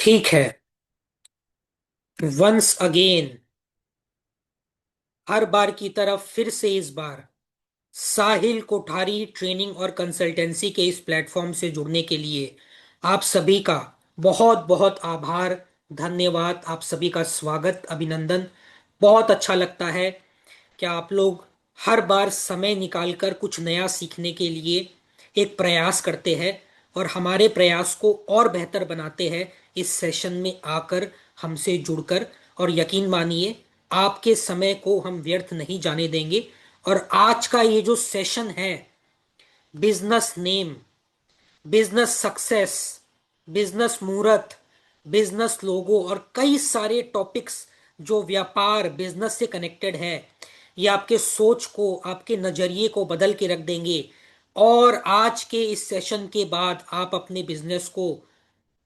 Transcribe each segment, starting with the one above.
ठीक है। Once again, हर बार की तरफ फिर से इस बार साहिल कोठारी ट्रेनिंग और कंसल्टेंसी के इस प्लेटफॉर्म से जुड़ने के लिए आप सभी का बहुत बहुत आभार, धन्यवाद। आप सभी का स्वागत, अभिनंदन। बहुत अच्छा लगता है कि आप लोग हर बार समय निकालकर कुछ नया सीखने के लिए एक प्रयास करते हैं और हमारे प्रयास को और बेहतर बनाते हैं इस सेशन में आकर, हमसे जुड़कर। और यकीन मानिए, आपके समय को हम व्यर्थ नहीं जाने देंगे। और आज का ये जो सेशन है, business name, business success, business मुहूर्त, बिजनेस लोगो और कई सारे टॉपिक्स जो व्यापार बिजनेस से कनेक्टेड है, ये आपके सोच को, आपके नजरिए को बदल के रख देंगे। और आज के इस सेशन के बाद आप अपने बिजनेस को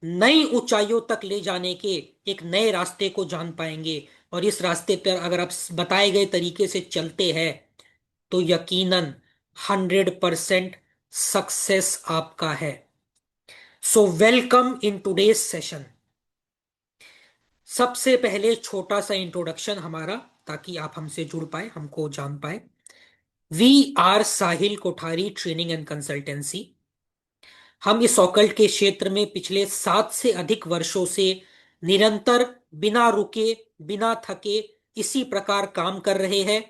नई ऊंचाइयों तक ले जाने के एक नए रास्ते को जान पाएंगे। और इस रास्ते पर अगर आप बताए गए तरीके से चलते हैं तो यकीनन 100% सक्सेस आपका है। So welcome in today's session. सबसे पहले छोटा सा इंट्रोडक्शन हमारा, ताकि आप हमसे जुड़ पाए, हमको जान पाए। We are Sahil Kothari training and consultancy. हम इस ऑकल्ट के क्षेत्र में पिछले 7 से अधिक वर्षों से निरंतर, बिना रुके, बिना थके, इसी प्रकार काम कर रहे हैं।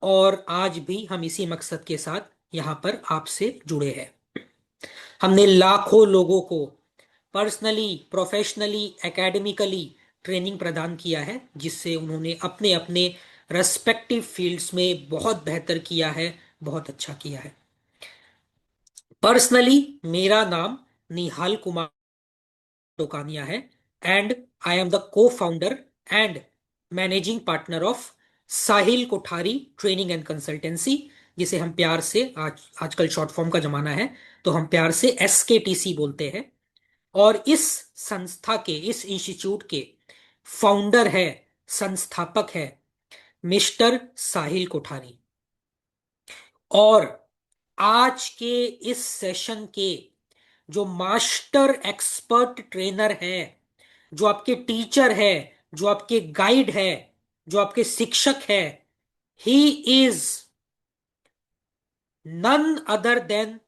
और आज भी हम इसी मकसद के साथ यहां पर आपसे जुड़े हैं। हमने लाखों लोगों को पर्सनली, प्रोफेशनली, एकेडमिकली ट्रेनिंग प्रदान किया है, जिससे उन्होंने अपने अपने रेस्पेक्टिव फील्ड्स में बहुत बेहतर किया है, बहुत अच्छा किया है। पर्सनली मेरा नाम निहाल कुमार टोकानिया है, एंड आई एम द को founder and managing partner of Sahil Kothari training and consultancy, जिसे हम प्यार से, आजकल शॉर्ट फॉर्म का जमाना है तो हम प्यार से SKTC बोलते हैं। और इस संस्था के, इस इंस्टीट्यूट के फाउंडर है, संस्थापक है मिस्टर साहिल कोठारी। और आज के इस सेशन के जो मास्टर एक्सपर्ट ट्रेनर है, जो आपके टीचर है, जो आपके गाइड है, जो आपके शिक्षक है, he is none other than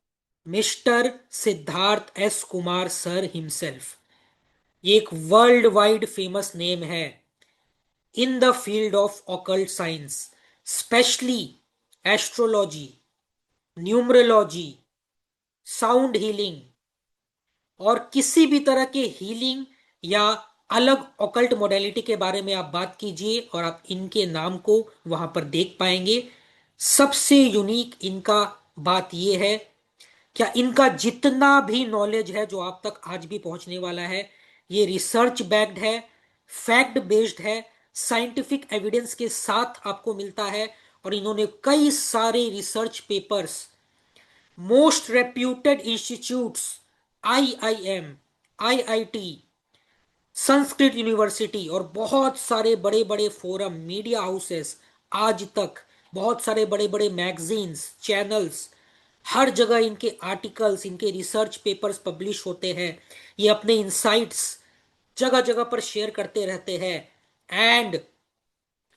mister Siddharth S Kumar sir himself. ये एक वर्ल्ड वाइड फेमस नेम है in the field of occult science, specially astrology, numerology, sound healing और किसी भी तरह के हीलिंग या अलग ऑकल्ट मोडेलिटी के बारे में आप बात कीजिए और आप इनके नाम को वहां पर देख पाएंगे। सबसे यूनिक इनका बात यह है, क्या इनका जितना भी नॉलेज है जो आप तक आज भी पहुंचने वाला है, ये रिसर्च बैक्ड है, फैक्ट बेस्ड है, साइंटिफिक एविडेंस के साथ आपको मिलता है। और इन्होंने कई सारे research papers most reputed institutes, IIM, IIT, Sanskrit university और बहुत सारे बड़े बड़े फोरम, मीडिया हाउसेस, आज तक बहुत सारे बड़े बड़े मैगजीन्स, चैनल्स, हर जगह इनके आर्टिकल्स, इनके रिसर्च पेपर्स पब्लिश होते हैं। ये अपने इंसाइट्स जगह जगह पर शेयर करते रहते हैं। And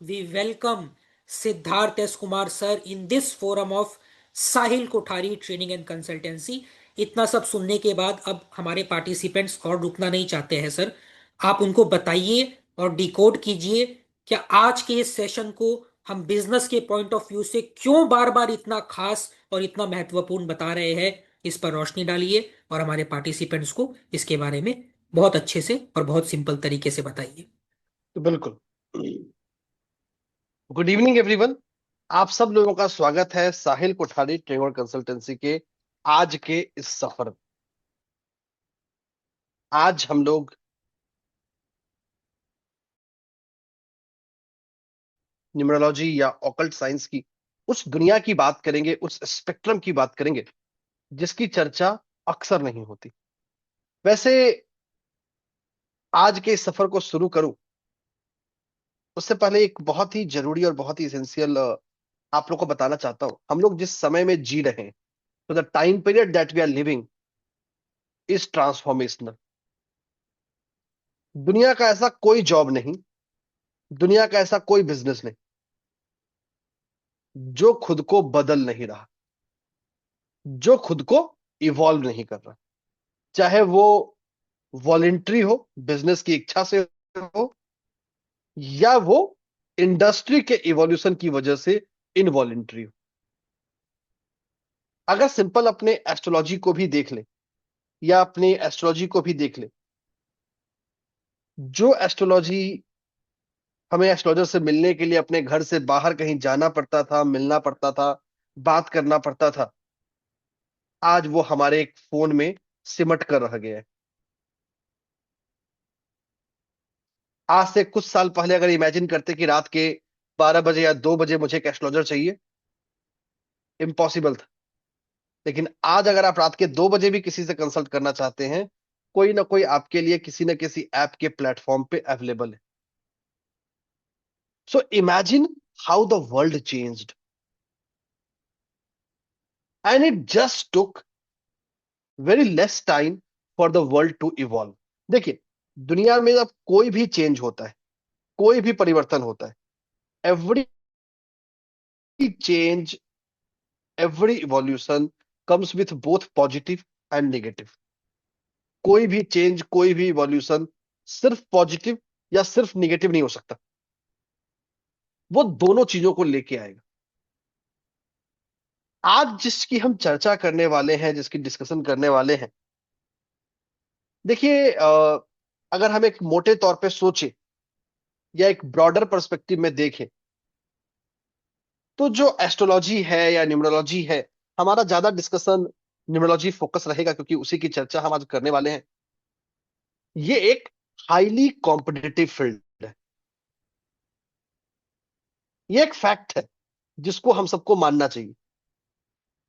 we welcome Siddharth S Kumar sir in this forum of Sahil Kothari training and consultancy. इतना सब सुनने के बाद अब हमारे पार्टिसिपेंट्स और रुकना नहीं चाहते हैं सर। आप उनको बताइए और डिकोड कीजिए, क्या आज के इस सेशन को हम बिजनेस के पॉइंट ऑफ व्यू से क्यों बार बार इतना खास और इतना महत्वपूर्ण बता रहे हैं। इस पर रोशनी डालिए और हमारे पार्टिसिपेंट्स को इसके बारे में बहुत अच्छे से और बहुत सिंपल तरीके से बताइए। तो बिल्कुल। Good evening everyone. आप सब लोगों का स्वागत है साहिल कोठारी ट्रेनिंग और कंसल्टेंसी के आज के इस सफर में। आज हम लोग न्यूमरोलॉजी या ऑकल्ट साइंस की उस दुनिया की बात करेंगे, उस स्पेक्ट्रम की बात करेंगे जिसकी चर्चा अक्सर नहीं होती। वैसे आज के इस सफर को शुरू करूं उससे पहले एक बहुत ही जरूरी और बहुत ही इसेंशियल आप लोग को बताना चाहता हूं। हम लोग जिस समय में जी रहे हैं, तो the time period that we are living is transformational. दुनिया का ऐसा कोई जॉब नहीं, दुनिया का ऐसा कोई बिजनेस नहीं जो खुद को बदल नहीं रहा, जो खुद को इवॉल्व नहीं कर रहा। चाहे वो वॉलेंट्री हो, बिजनेस की इच्छा से हो, या वो इंडस्ट्री के इवोल्यूशन की वजह से इनवॉलेंट्री हो। अगर सिंपल अपने एस्ट्रोलॉजी को भी देख ले, या अपने एस्ट्रोलॉजी को भी देख ले, जो एस्ट्रोलॉजी हमें एस्ट्रोलॉजर से मिलने के लिए अपने घर से बाहर कहीं जाना पड़ता था, मिलना पड़ता था, बात करना पड़ता था, आज वो हमारे एक फोन में सिमट कर रह गया है। आज से कुछ साल पहले अगर इमेजिन करते कि रात के 12 बजे या 2 बजे मुझे एक एस्ट्रोलॉजर चाहिए, इम्पॉसिबल था। लेकिन आज अगर आप रात के 2 बजे भी किसी से कंसल्ट करना चाहते हैं, कोई ना कोई आपके लिए किसी न किसी ऐप के प्लेटफॉर्म पे अवेलेबल है। So imagine how the world changed, and it just took very less time for the world to evolve. देखिए, दुनिया में अब कोई भी चेंज होता है, कोई भी परिवर्तन होता है, every change, every evolution comes with both positive and negative. कोई भी चेंज, कोई भी इवोल्यूशन सिर्फ पॉजिटिव या सिर्फ निगेटिव नहीं हो सकता, वो दोनों चीजों को लेके आएगा। आज जिसकी हम चर्चा करने वाले हैं, जिसकी डिस्कशन करने वाले हैं, देखिए, अगर हम एक मोटे तौर पे सोचे या एक ब्रॉडर पर्सपेक्टिव में देखें, तो जो एस्ट्रोलॉजी है या न्यूमरोलॉजी है, हमारा ज्यादा डिस्कशन न्यूमरोलॉजी फोकस रहेगा क्योंकि उसी की चर्चा हम आज करने वाले हैं। ये एक हाईली कॉम्पिटिटिव फील्ड है, ये एक फैक्ट है जिसको हम सबको मानना चाहिए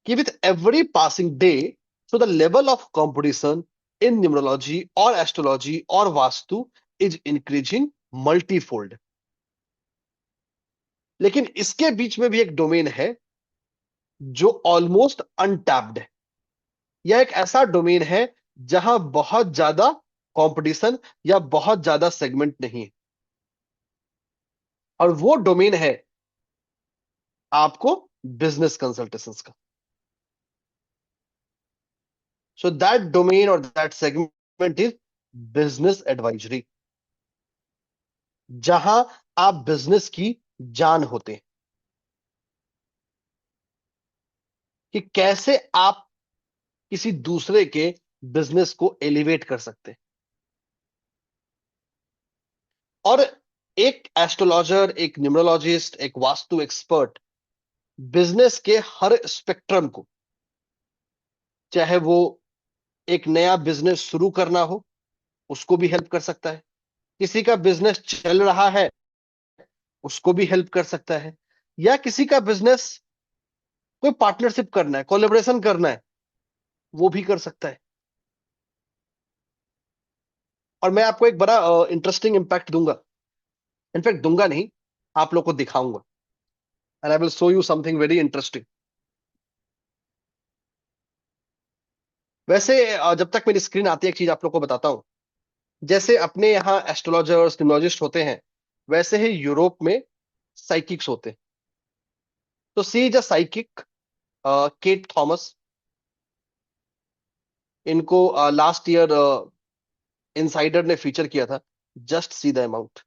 कि with every passing day, so the level of competition in numerology और एस्ट्रोलॉजी और वास्तु इज इंक्रीजिंग मल्टीफोल्ड। लेकिन इसके बीच में भी एक डोमेन है जो ऑलमोस्ट अनटैप्ड है। यह एक ऐसा डोमेन है जहां बहुत ज्यादा कंपटीशन या बहुत ज्यादा सेगमेंट नहीं है, और वो डोमेन है आपको बिजनेस कंसल्टेशंस का। सो दैट डोमेन और that segment is business advisory, जहां आप बिजनेस की जान होते हैं कि कैसे आप किसी दूसरे के बिजनेस को एलिवेट कर सकते हैं। और एक एस्ट्रोलॉजर, एक न्यूमरोलॉजिस्ट, एक वास्तु एक्सपर्ट बिजनेस के हर स्पेक्ट्रम को, चाहे वो एक नया बिजनेस शुरू करना हो, उसको भी हेल्प कर सकता है। किसी का बिजनेस चल रहा है, उसको भी हेल्प कर सकता है। या किसी का बिजनेस कोई पार्टनरशिप करना है, कोलेबोरेशन करना है, वो भी कर सकता है। और मैं आपको एक बड़ा इंटरेस्टिंग इंपैक्ट दूंगा, इनफैक्ट दूंगा नहीं, आप लोग को दिखाऊंगा, and I will show you something very interesting. वैसे जब तक मेरी स्क्रीन आती है, एक चीज आप लोग को बताता हूं। जैसे अपने यहाँ एस्ट्रोलॉजर्स, न्यूमरोलॉजिस्ट होते हैं, वैसे ही यूरोप में साइकिक्स होते हैं। तो she is a psychic, Kate Thomas. इनको लास्ट ईयर इनसाइडर ने फीचर किया था। जस्ट सी द अमाउंट,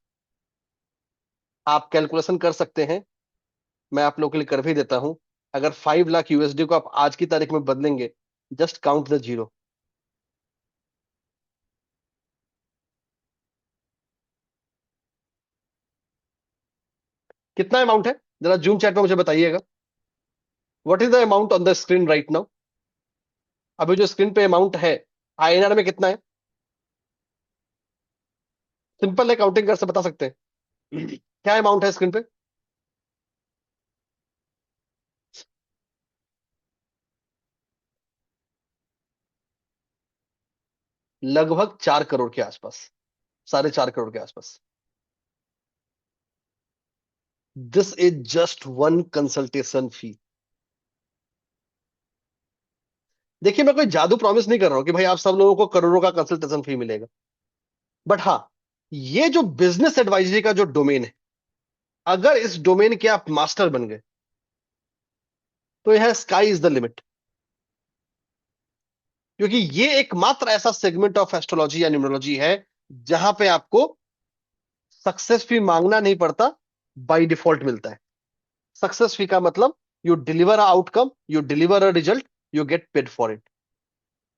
आप कैलकुलेशन कर सकते हैं, मैं आप लोगों के लिए कर भी देता हूं। अगर 5 लाख यूएसडी को आप आज की तारीख में बदलेंगे, जस्ट काउंट द जीरो। कितना अमाउंट है, जरा जूम चैट में मुझे बताइएगा। What is the amount on the screen right now? अभी जो स्क्रीन पे अमाउंट है, आईएनआर में कितना है? सिंपल है, काउंटिंग कर से बता सकते हैं। क्या अमाउंट है स्क्रीन पे? लगभग 4 करोड़ के आसपास, 4.5 करोड़ के आसपास। This is just one consultation fee. देखिए, मैं कोई जादू प्रॉमिस नहीं कर रहा हूं कि भाई आप सब लोगों को करोड़ों का कंसल्टेशन फी मिलेगा, बट हाँ, ये जो बिजनेस एडवाइजरी का जो डोमेन है, अगर इस डोमेन के आप मास्टर बन गए तो यह स्काई इज द लिमिट। क्योंकि ये एकमात्र ऐसा सेगमेंट ऑफ एस्ट्रोलॉजी या न्यूमरोलॉजी है जहां पे आपको सक्सेस फी मांगना नहीं पड़ता, बाय डिफॉल्ट मिलता है। सक्सेस फी का मतलब you deliver a outcome, you deliver a result, you get paid for it.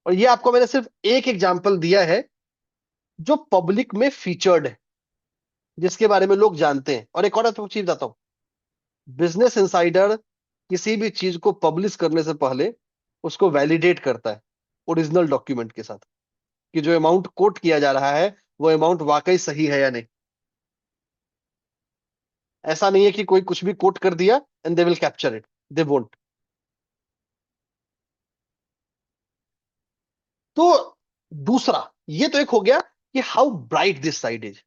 और ये आपको मैंने सिर्फ एक एग्जांपल दिया है जो पब्लिक में फीचर्ड है, जिसके बारे में लोग जानते हैं। और एक और आपको चीज बताता हूँ, बिजनेस इंसाइडर किसी भी चीज को पब्लिश करने से पहले उसको वैलिडेट करता है ओरिजिनल डॉक्यूमेंट के साथ, कि जो अमाउंट कोट किया जा रहा है वो अमाउंट वाकई सही है या नहीं। ऐसा नहीं है कि कोई कुछ भी कोट कर दिया and they will capture it, they won't. तो दूसरा, ये तो एक हो गया कि how bright this side is.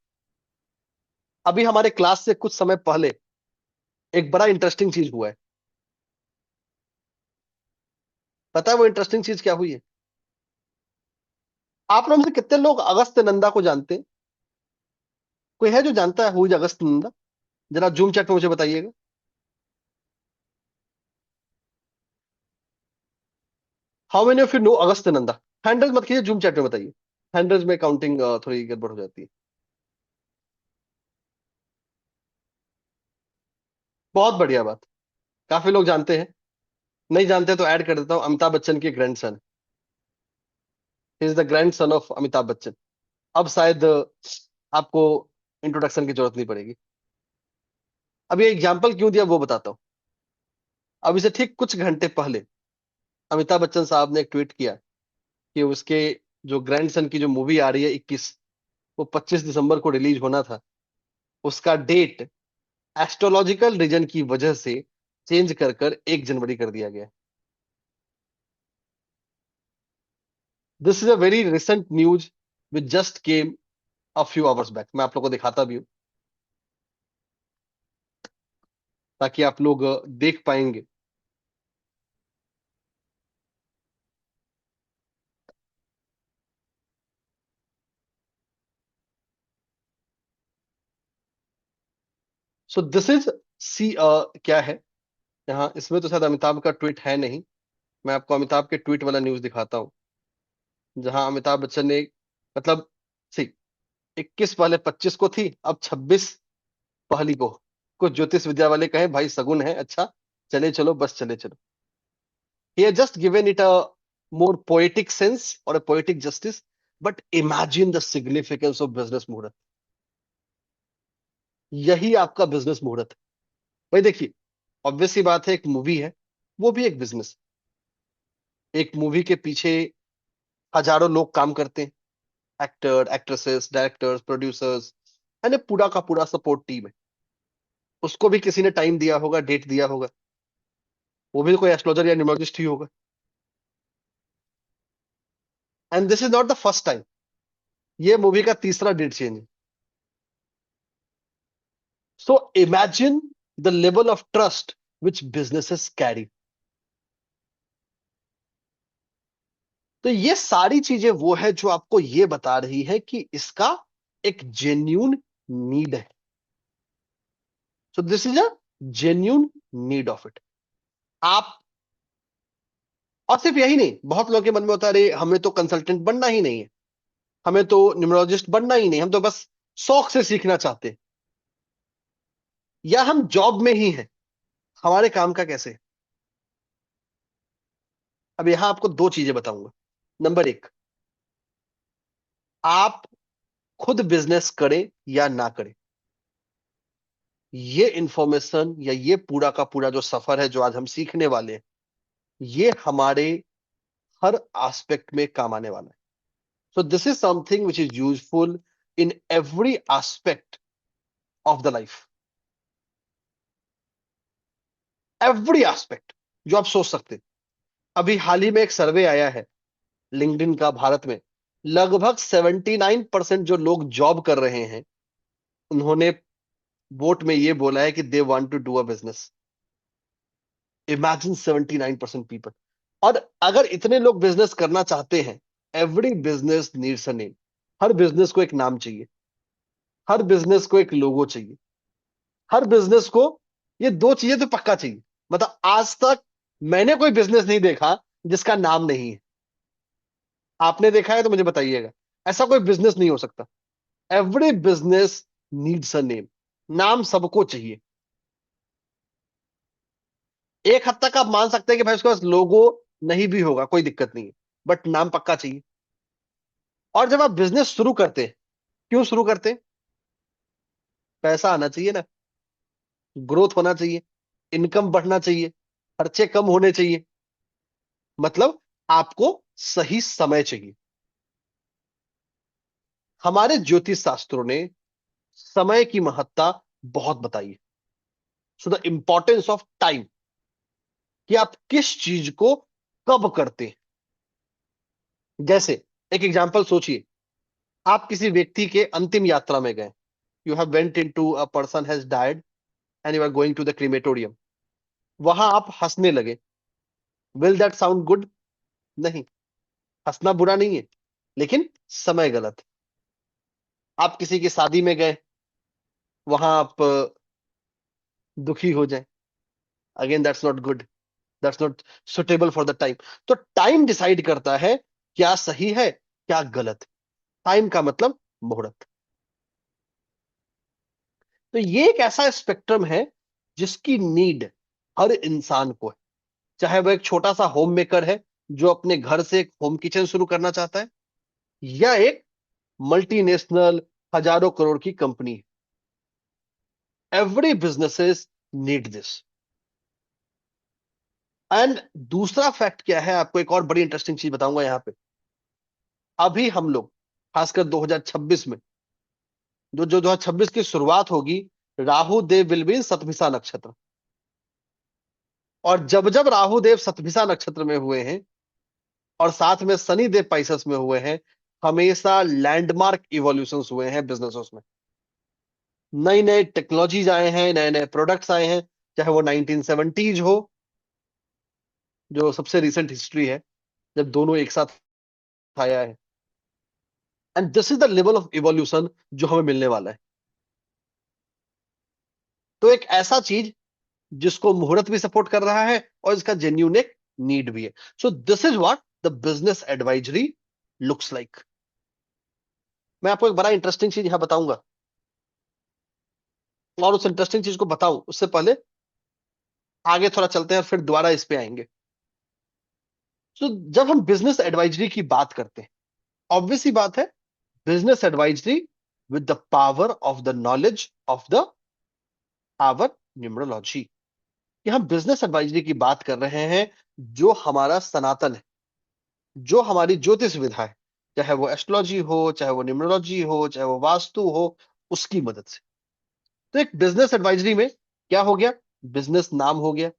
अभी हमारे क्लास से कुछ समय पहले एक बड़ा इंटरेस्टिंग चीज हुआ है। पता है वो इंटरेस्टिंग चीज क्या हुई है? आप लोग में से कितने लोग अगस्त नंदा को जानते हैं? कोई है जो जानता है हु इज अगस्त नंदा? जरा जूम चैट में मुझे बताइएगा। How many of you know August Nanda? Handles मत कीजिए, जूम चैट में बताइए। हैंडल्स में काउंटिंग थोड़ी गड़बड़ हो जाती है। बहुत बढ़िया बात, काफी लोग जानते हैं। नहीं जानते तो ऐड कर देता हूँ, अमिताभ बच्चन के grandson. He is the grandson of Amitabh Bachchan. अब शायद आपको इंट्रोडक्शन की जरूरत नहीं पड़ेगी। अब ये एग्जाम्पल क्यों दिया वो बताता हूँ। अब इसे ठीक कुछ घंटे पहले अमिताभ बच्चन साहब ने एक ट्वीट किया कि उसके जो ग्रैंडसन की जो मूवी आ रही है 21, वो 25 दिसंबर को रिलीज होना था, उसका डेट एस्ट्रोलॉजिकल रीजन की वजह से चेंज कर कर 1 जनवरी कर दिया गया। This is a very recent news which just came a few hours back. मैं आप लोगों को दिखाता भी हूँ ताकि आप लोग देख पाएंगे। सो दिस इज सी, क्या है यहाँ, इसमें तो शायद अमिताभ का ट्वीट है नहीं। मैं आपको अमिताभ के ट्वीट वाला न्यूज दिखाता हूँ, जहां अमिताभ बच्चन ने, मतलब, सी, 21 पहले 25 को थी, अब 26 पहली को। कुछ ज्योतिष विद्या वाले कहें भाई सगुन है अच्छा, चले चलो बस चले चलो। He has just given it a more poetic sense or a poetic justice. But imagine the significance of business मुहूर्त। यही आपका बिजनेस मुहूर्त है। भाई देखिए, ऑब्वियस सी बात है, एक मूवी है, वो भी एक बिजनेस। एक मूवी के पीछे हजारों लोग काम करते हैं, एक्टर, एक्ट्रेसेस, डायरेक्टर्स, प्रोड्यूसर्स, यानी पूरा का पूरा सपोर्ट टीम है। उसको भी किसी ने टाइम दिया होगा, डेट दिया होगा। वो भी कोई एस्ट्रोलॉजर या न्यूमरोलॉजिस्ट ही होगा। And this is not the first time, ये मूवी का तीसरा डेट चेंज है। So imagine the level of trust which businesses carry. तो ये सारी चीजें वो है जो आपको ये बता रही है कि इसका एक जेन्यून नीड है। So this is a genuine need of it. आप, और सिर्फ यही नहीं, बहुत लोगों के मन में होता है अरे हमें तो कंसल्टेंट बनना ही नहीं है, हमें तो न्यूमरोलॉजिस्ट बनना ही नहीं, हम तो बस शौक से सीखना चाहते हैं, या हम जॉब में ही हैं, हमारे काम का कैसे है? अब यहां आपको दो चीजें बताऊंगा। नंबर एक, आप खुद बिजनेस करें या ना करें, ये इंफॉर्मेशन या ये पूरा का पूरा जो सफर है जो आज हम सीखने वाले हैं, ये हमारे हर एस्पेक्ट में काम आने वाला है। So this is something which is useful in every aspect of the life. Every aspect जो आप सोच सकते हैं। अभी हाल ही में एक सर्वे आया है लिंक्डइन का, भारत में लगभग 79% जो लोग जॉब कर रहे हैं, उन्होंने वोट में ये बोला है कि they want to do a business. Imagine 79% people. और अगर इतने लोग बिजनेस करना चाहते हैं, every business needs a name. हर बिजनेस को एक नाम चाहिए। हर बिजनेस को एक लोगो चाहिए, हर बिजनेस को ये दो चीजें तो पक्का चाहिए। मतलब आज तक मैंने कोई बिजनेस नहीं देखा जिसका नाम नहीं है। आपने देखा है तो मुझे बताइएगा, ऐसा कोई बिजनेस नहीं हो सकता। Every business needs a name. नाम सबको चाहिए। एक हद तक आप मान सकते हैं कि भाई उसके पास लोगो नहीं भी होगा कोई दिक्कत नहीं है, बट नाम पक्का चाहिए। और जब आप बिजनेस शुरू करते हैं, क्यों शुरू करते हैं? पैसा आना चाहिए ना, ग्रोथ होना चाहिए, इनकम बढ़ना चाहिए, खर्चे कम होने चाहिए। मतलब आपको सही समय चाहिए। हमारे ज्योतिष शास्त्रों ने समय की महत्ता बहुत बताई है। So the importance of time, कि आप किस चीज को कब करते हैं। जैसे एक एग्जांपल सोचिए, आप किसी व्यक्ति के अंतिम यात्रा में गए। You have went into a person has died and you are going to the crematorium. वहां आप हंसने लगे। Will that sound good? नहीं। हंसना बुरा नहीं है, लेकिन समय गलत। आप किसी की शादी में गए, वहां आप दुखी हो जाए। Again that's not good, that's not suitable for the time. तो टाइम डिसाइड करता है क्या सही है क्या गलत। टाइम का मतलब मुहूर्त। तो ये एक ऐसा स्पेक्ट्रम है जिसकी नीड हर इंसान को है। चाहे वो एक छोटा सा होम मेकर है जो अपने घर से एक होम किचन शुरू करना चाहता है, या एक मल्टीनेशनल हजारों करोड़ की कंपनी है। Every businesses need this. And दूसरा फैक्ट क्या है, आपको एक और बड़ी इंटरेस्टिंग चीज बताऊंगा यहां पे। अभी हम लोग खासकर 2026 में, जो 2026 की शुरुआत होगी, राहु देव विल बी इन शतभिषा नक्षत्र। और जब जब राहु देव शतभिषा नक्षत्र में हुए हैं और साथ में शनि देव पाइसेस में हुए हैं, हमेशा लैंडमार्क इवोल्यूशंस हुए हैं बिजनेसेस में। नई नई टेक्नोलॉजीज आए हैं, नए नए प्रोडक्ट्स आए हैं। चाहे वो 1970s हो, जो सबसे रिसेंट हिस्ट्री है जब दोनों एक साथ आया है। And this is the level of evolution जो हमें मिलने वाला है। तो एक ऐसा चीज जिसको मुहूर्त भी सपोर्ट कर रहा है और इसका जेन्यून एक नीड भी है। So this is what the business advisory looks like. मैं आपको एक बड़ा इंटरेस्टिंग चीज यहां बताऊंगा, और उस इंटरेस्टिंग चीज को बताऊं उससे पहले आगे थोड़ा चलते हैं और फिर दोबारा इस पे आएंगे। तो जब हम बिजनेस एडवाइजरी की बात करते हैं, ऑब्वियस सी बात है, business advisory with the power of the knowledge of the our numerology. कि हम बिजनेस एडवाइजरी की बात कर रहे हैं जो हमारा सनातन है, जो हमारी ज्योतिष विधा है, चाहे वो एस्ट्रोलॉजी हो, चाहे वो न्यूमरोलॉजी हो, चाहे वो वास्तु हो, उसकी मदद से। तो एक बिजनेस एडवाइजरी में क्या हो गया? बिजनेस नाम हो गया।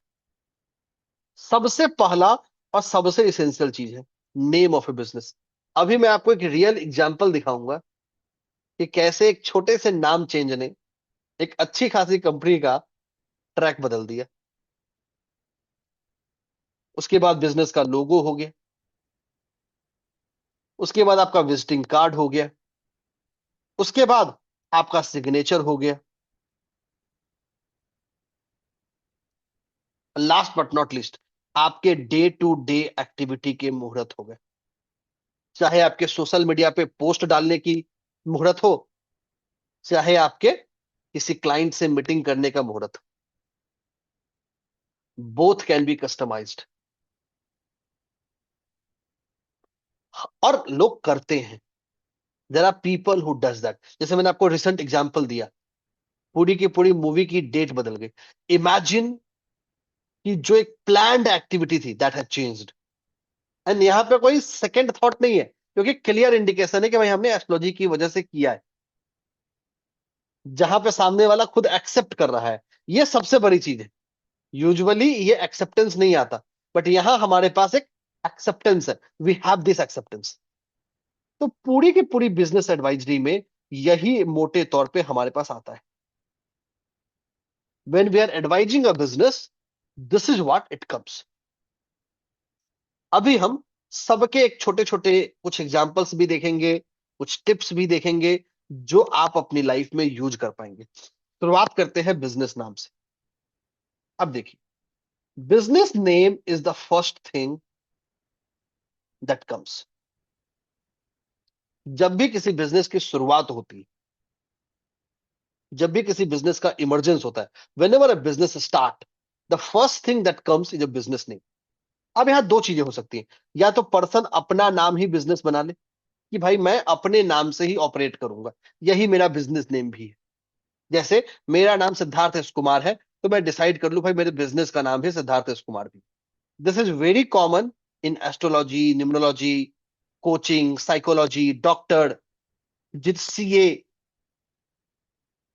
सबसे पहला और सबसे इसेंशियल चीज है नेम ऑफ ए बिजनेस। अभी मैं आपको एक रियल एग्जांपल दिखाऊंगा कि कैसे एक छोटे से नाम चेंज ने एक अच्छी खासी कंपनी का ट्रैक बदल दिया। उसके बाद बिजनेस का लोगो हो गया, उसके बाद आपका विजिटिंग कार्ड हो गया, उसके बाद आपका सिग्नेचर हो गया, लास्ट बट नॉट लीस्ट आपके डे टू डे एक्टिविटी के मुहूर्त हो गए। चाहे आपके सोशल मीडिया पे पोस्ट डालने की मुहूर्त हो, चाहे आपके किसी क्लाइंट से मीटिंग करने का मुहूर्त हो, बोथ कैन बी कस्टमाइज्ड। और लोग करते हैं। There are people who does that. जैसे मैंने आपको रिसेंट एग्जांपल दिया, पूरी की पूरी मूवी की डेट बदल गई। इमेजिन कि जो एक प्लान्ड एक्टिविटी थी दैट हैज चेंज्ड। एंड यहाँ पे कोई सेकंड थॉट नहीं है, क्योंकि क्लियर इंडिकेशन है कि भाई हमने एस्ट्रोलॉजी की वजह से किया है। जहां पे सामने वाला खुद एक्सेप्ट कर रहा है, ये सबसे बड़ी चीज है। यूजुअली ये एक्सेप्टेंस नहीं आता, बट यहां हमारे पास एक एक्सेप्टेंस है। We have this acceptance. तो पूरी की पूरी बिजनेस एडवाइजरी में यही मोटे तौर पे हमारे पास आता है। When we are advising a business, this is what it comes. अभी हम सबके एक छोटे छोटे कुछ एग्जांपल्स भी देखेंगे, कुछ टिप्स भी देखेंगे, जो आप अपनी लाइफ में यूज कर पाएंगे। शुरुआत करते हैं बिजनेस नाम से। अब देखिए, business name is the first thing that comes. जब भी किसी बिजनेस की शुरुआत होती है, जब भी किसी बिजनेस का इमरजेंस होता है, when ever a business start, the first thing that comes is a business name. अब यहां दो चीजें हो सकती हैं। या तो पर्सन अपना नाम ही बिजनेस बना ले कि भाई मैं अपने नाम से ही ऑपरेट करूंगा, यही मेरा बिजनेस नेम भी है। जैसे मेरा नाम सिद्धार्थ एस कुमार है, तो मैं डिसाइड कर लूं भाई मेरे बिजनेस का नाम है सिद्धार्थ एस कुमार भी। This is very common in astrology, numerology, coaching, psychology, doctor, जित सीए,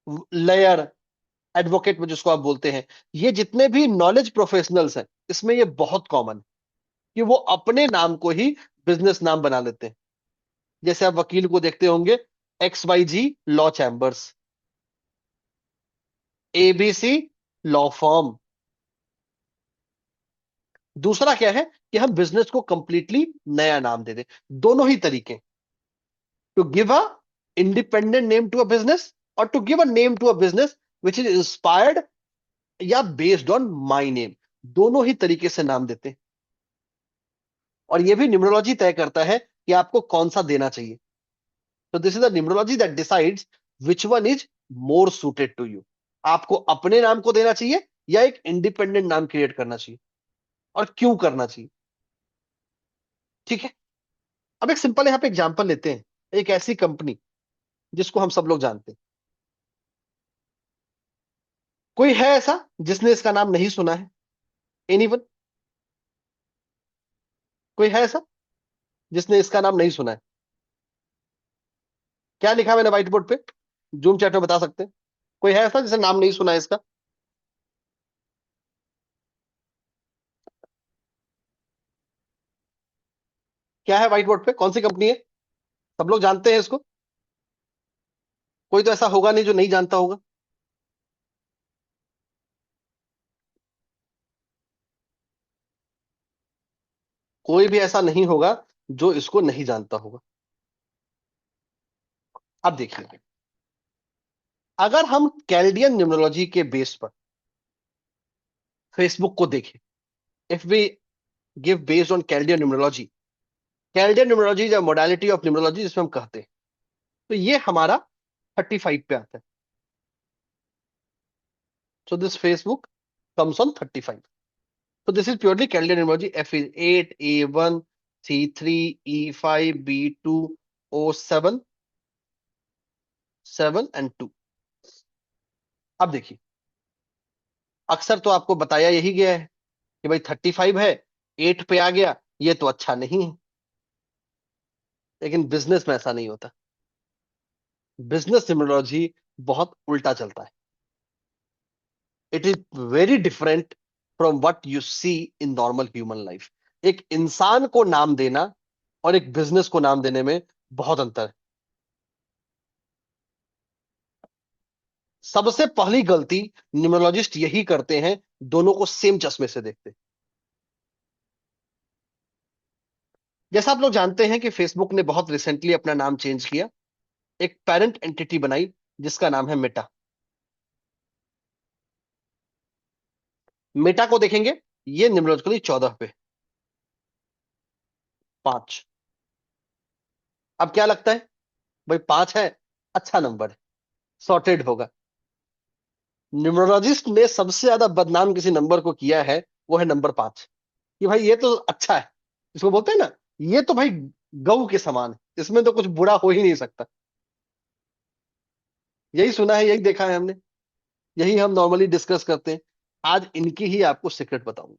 लॉयर, एडवोकेट में जिसको आप बोलते हैं, ये जितने भी नॉलेज प्रोफेशनल्स हैं, इसमें ये बहुत कॉमन है कि वो अपने नाम को ही बिजनेस नाम बना लेते हैं। जैसे आप वकील को देखते होंगे, XYG law chambers, ABC law firm. दूसरा क्या है कि हम बिजनेस को कंप्लीटली नया नाम दे दें। दोनों ही तरीके, to give a independent name to a business और to give a name to a business which is inspired या बेस्ड ऑन माई नेम, दोनों ही तरीके से नाम देते हैं। और यह भी न्यूमरोलॉजी तय करता है कि आपको कौन सा देना चाहिए। तो this is the numerology that decides which one is more suited to you. आपको अपने नाम को देना चाहिए या एक इंडिपेंडेंट नाम क्रिएट करना चाहिए, और क्यों करना चाहिए। ठीक है। अब एक सिंपल यहां पे एग्जांपल लेते हैं। एक ऐसी कंपनी जिसको हम सब लोग जानते हैं। कोई है ऐसा जिसने इसका नाम नहीं सुना है? एनीवन? कोई है ऐसा जिसने इसका नाम नहीं सुना है? क्या लिखा है मैंने व्हाइट बोर्ड पे? जूम चैट में बता सकते हैं। कोई है ऐसा जिसने नाम नहीं सुना है इसका? क्या है व्हाइट बोर्ड पे? कौन सी कंपनी है? सब लोग जानते हैं इसको? कोई तो ऐसा होगा नहीं जो नहीं जानता होगा। कोई भी ऐसा नहीं होगा जो इसको नहीं जानता होगा। अब देखिए, अगर हम कैल्डियन न्यूमरोलॉजी के बेस पर फेसबुक को देखें, if we give based on Chaldean numerology, Chaldean numerology is a modality of numerology जिसमें हम कहते हैं, तो ये हमारा 35 पे आता है। So this Facebook comes on 35। So this is purely Chaldean numerology. F is 8, A1, C3, E5, B2, O7, 7 and 2। अब देखिए, अक्सर तो आपको बताया यही गया है कि भाई 35 है, 8 पे आ गया, ये तो अच्छा नहीं है। लेकिन बिजनेस में ऐसा नहीं होता। बिजनेस न्यूमरोलॉजी बहुत उल्टा चलता है। It is very different from what you see in normal human life. एक इंसान को नाम देना और एक बिजनेस को नाम देने में बहुत अंतर है। सबसे पहली गलती न्यूमरोलॉजिस्ट यही करते हैं, दोनों को सेम चश्मे से देखते हैं। जैसा आप लोग जानते हैं कि फेसबुक ने बहुत रिसेंटली अपना नाम चेंज किया, एक पेरेंट एंटिटी बनाई जिसका नाम है मेटा। मेटा को देखेंगे, ये न्यूमरोलॉजिकली 14 पे, 5। अब क्या लगता है? भाई 5 है, अच्छा नंबर है, सॉर्टेड होगा। न्यूमरोलॉजिस्ट ने सबसे ज्यादा बदनाम किसी नंबर को किया है, वो है नंबर 5, कि भाई ये तो अच्छा है। इसको बोलते हैं ना, ये तो भाई गऊ के समान है, इसमें तो कुछ बुरा हो ही नहीं सकता। यही सुना है, यही देखा है हमने, यही हम नॉर्मली डिस्कस करते हैं। आज इनकी ही आपको सीक्रेट बताऊंगा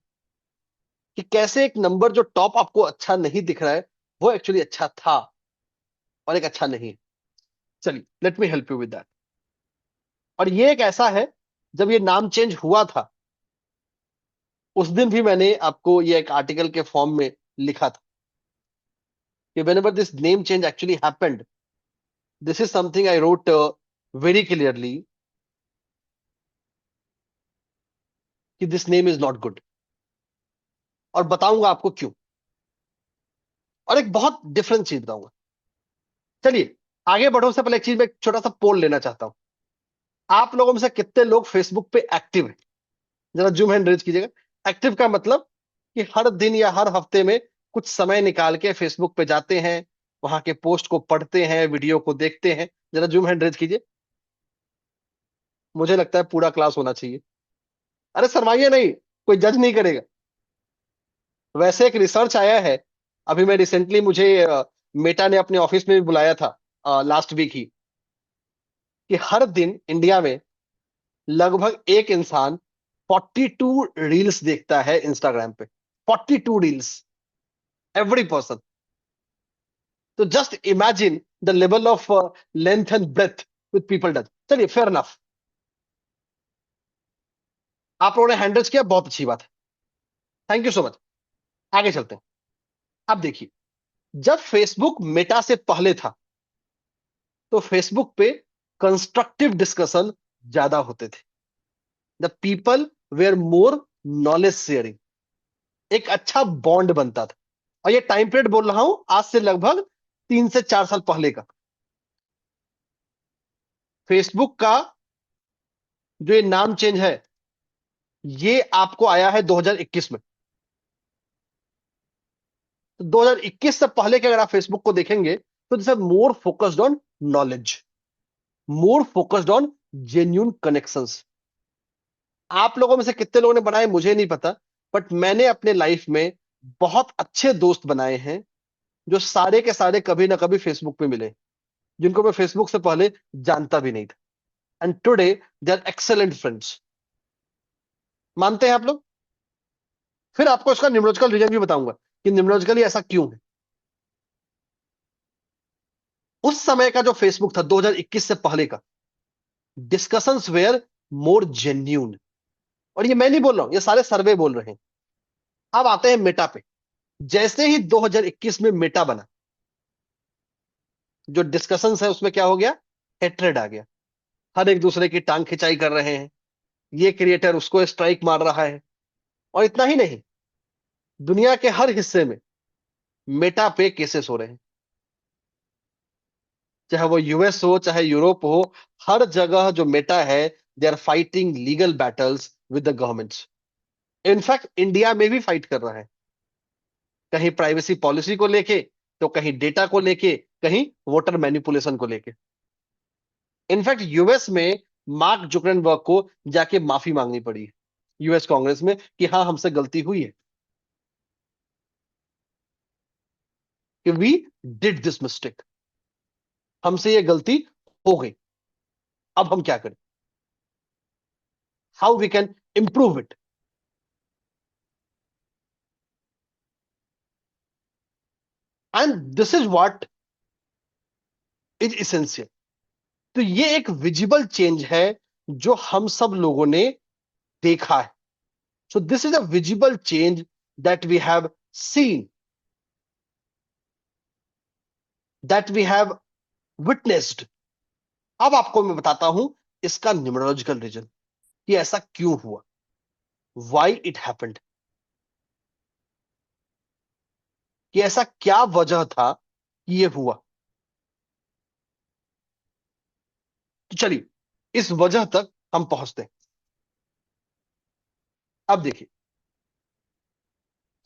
कि कैसे एक नंबर जो टॉप आपको अच्छा नहीं दिख रहा है, वो एक्चुअली अच्छा था और एक अच्छा नहीं है। चलिए, let me help you with that. और ये एक ऐसा है, जब ये नाम चेंज हुआ था, उस दिन भी मैंने आपको ये एक आर्टिकल के फॉर्म में लिखा था कि whenever this name change actually happened, this is something I wrote very clearly कि this name is not good, और बताऊंगा आपको क्यों। और एक बहुत डिफरेंट चीज बताऊंगा। चलिए, आगे बढ़ो से पहले एक चीज में एक छोटा सा पोल लेना चाहता हूं। आप लोगों में से कितने लोग फेसबुक पे एक्टिव हैं? जरा जूम हैंड रेज कीजिएगा। एक्टिव का मतलब कि हर दिन या हर हफ्ते में कुछ समय निकाल के फेसबुक पे जाते हैं, वहां के पोस्ट को पढ़ते हैं, वीडियो को देखते हैं। जरा जूम हैंड रेज कीजिए। मुझे लगता है पूरा क्लास होना चाहिए। अरे शर्माइए नहीं, कोई जज नहीं करेगा। वैसे एक रिसर्च आया है, अभी मैं रिसेंटली, मुझे मेटा ने अपने ऑफिस में भी बुलाया था लास्ट वीक ही, कि हर दिन इंडिया में लगभग एक इंसान 42 रील्स देखता है इंस्टाग्राम पे। 42 रील्स, एवरी पर्सन। तो just imagine the level of length and breadth with people does. चलिए, फेयर अनफ। आप लोगों ने हैंडल्स किया, बहुत अच्छी बात है, थैंक यू सो मच। आगे चलते हैं। अब देखिए, जब फेसबुक मेटा से पहले था तो फेसबुक पे कंस्ट्रक्टिव डिस्कशन ज्यादा होते थे। The people were more knowledge sharing. एक अच्छा बॉन्ड बनता था। और ये टाइम पीरियड बोल रहा हूं आज से लगभग 3 से 4 साल पहले का। फेसबुक का जो ये नाम चेंज है, ये आपको आया है 2021 में। तो 2021 से पहले के अगर आप फेसबुक को देखेंगे तो this more focused on knowledge, more focused on genuine connections. आप लोगों में से कितने लोगों ने बनाए मुझे नहीं पता, बट मैंने अपने लाइफ में बहुत अच्छे दोस्त बनाए हैं, जो सारे के सारे कभी ना कभी फेसबुक पे मिले, जिनको मैं फेसबुक से पहले जानता भी नहीं था। And today they are excellent friends. मानते हैं आप लोग? फिर आपको इसका न्यूमरोलॉजिकल रीजन भी बताऊंगा कि न्यूमरोलॉजिकली ऐसा क्यों है। उस समय का जो फेसबुक था 2021 से पहले का, डिस्कशंस वेयर मोर जेन्यून। और ये मैं नहीं बोल रहा हूं, ये सारे सर्वे बोल रहे हैं। अब आते हैं मेटा पे। जैसे ही 2021 में मेटा बना, जो डिस्कशंस है उसमें क्या हो गया? हेट्रेड आ गया। हर एक दूसरे की टांग खिंचाई कर रहे हैं, ये क्रिएटर उसको स्ट्राइक मार रहा है। और इतना ही नहीं, दुनिया के हर हिस्से में मेटा पे केसेस हो रहे हैं, चाहे वो यूएस हो चाहे यूरोप हो। हर जगह जो मेटा है, they are fighting legal battles with the governments. In fact India में भी फाइट कर रहा है, कहीं प्राइवेसी पॉलिसी को लेके, तो कहीं डेटा को लेके, कहीं वोटर मैनिपुलेशन को लेके। इनफैक्ट यूएस में मार्क जुकरनबर्ग को जाके माफी मांगनी पड़ी यूएस कांग्रेस में कि हाँ, हमसे गलती हुई है, कि वी डिड दिस मिस्टेक, हमसे ये गलती हो गई, अब हम क्या करें, how we can improve it. And this is what is essential. तो ये एक विजिबल चेंज है जो हम सब लोगों ने देखा है। So this is a visible change that we have seen, that we have witnessed. अब आपको मैं बताता हूं इसका न्यूमरोलॉजिकल रीजन, कि ऐसा क्यों हुआ, व्हाई इट हैपेंड, कि ऐसा क्या वजह था कि ये हुआ। तो चलिए, इस वजह तक हम पहुंचते हैं। अब देखिए,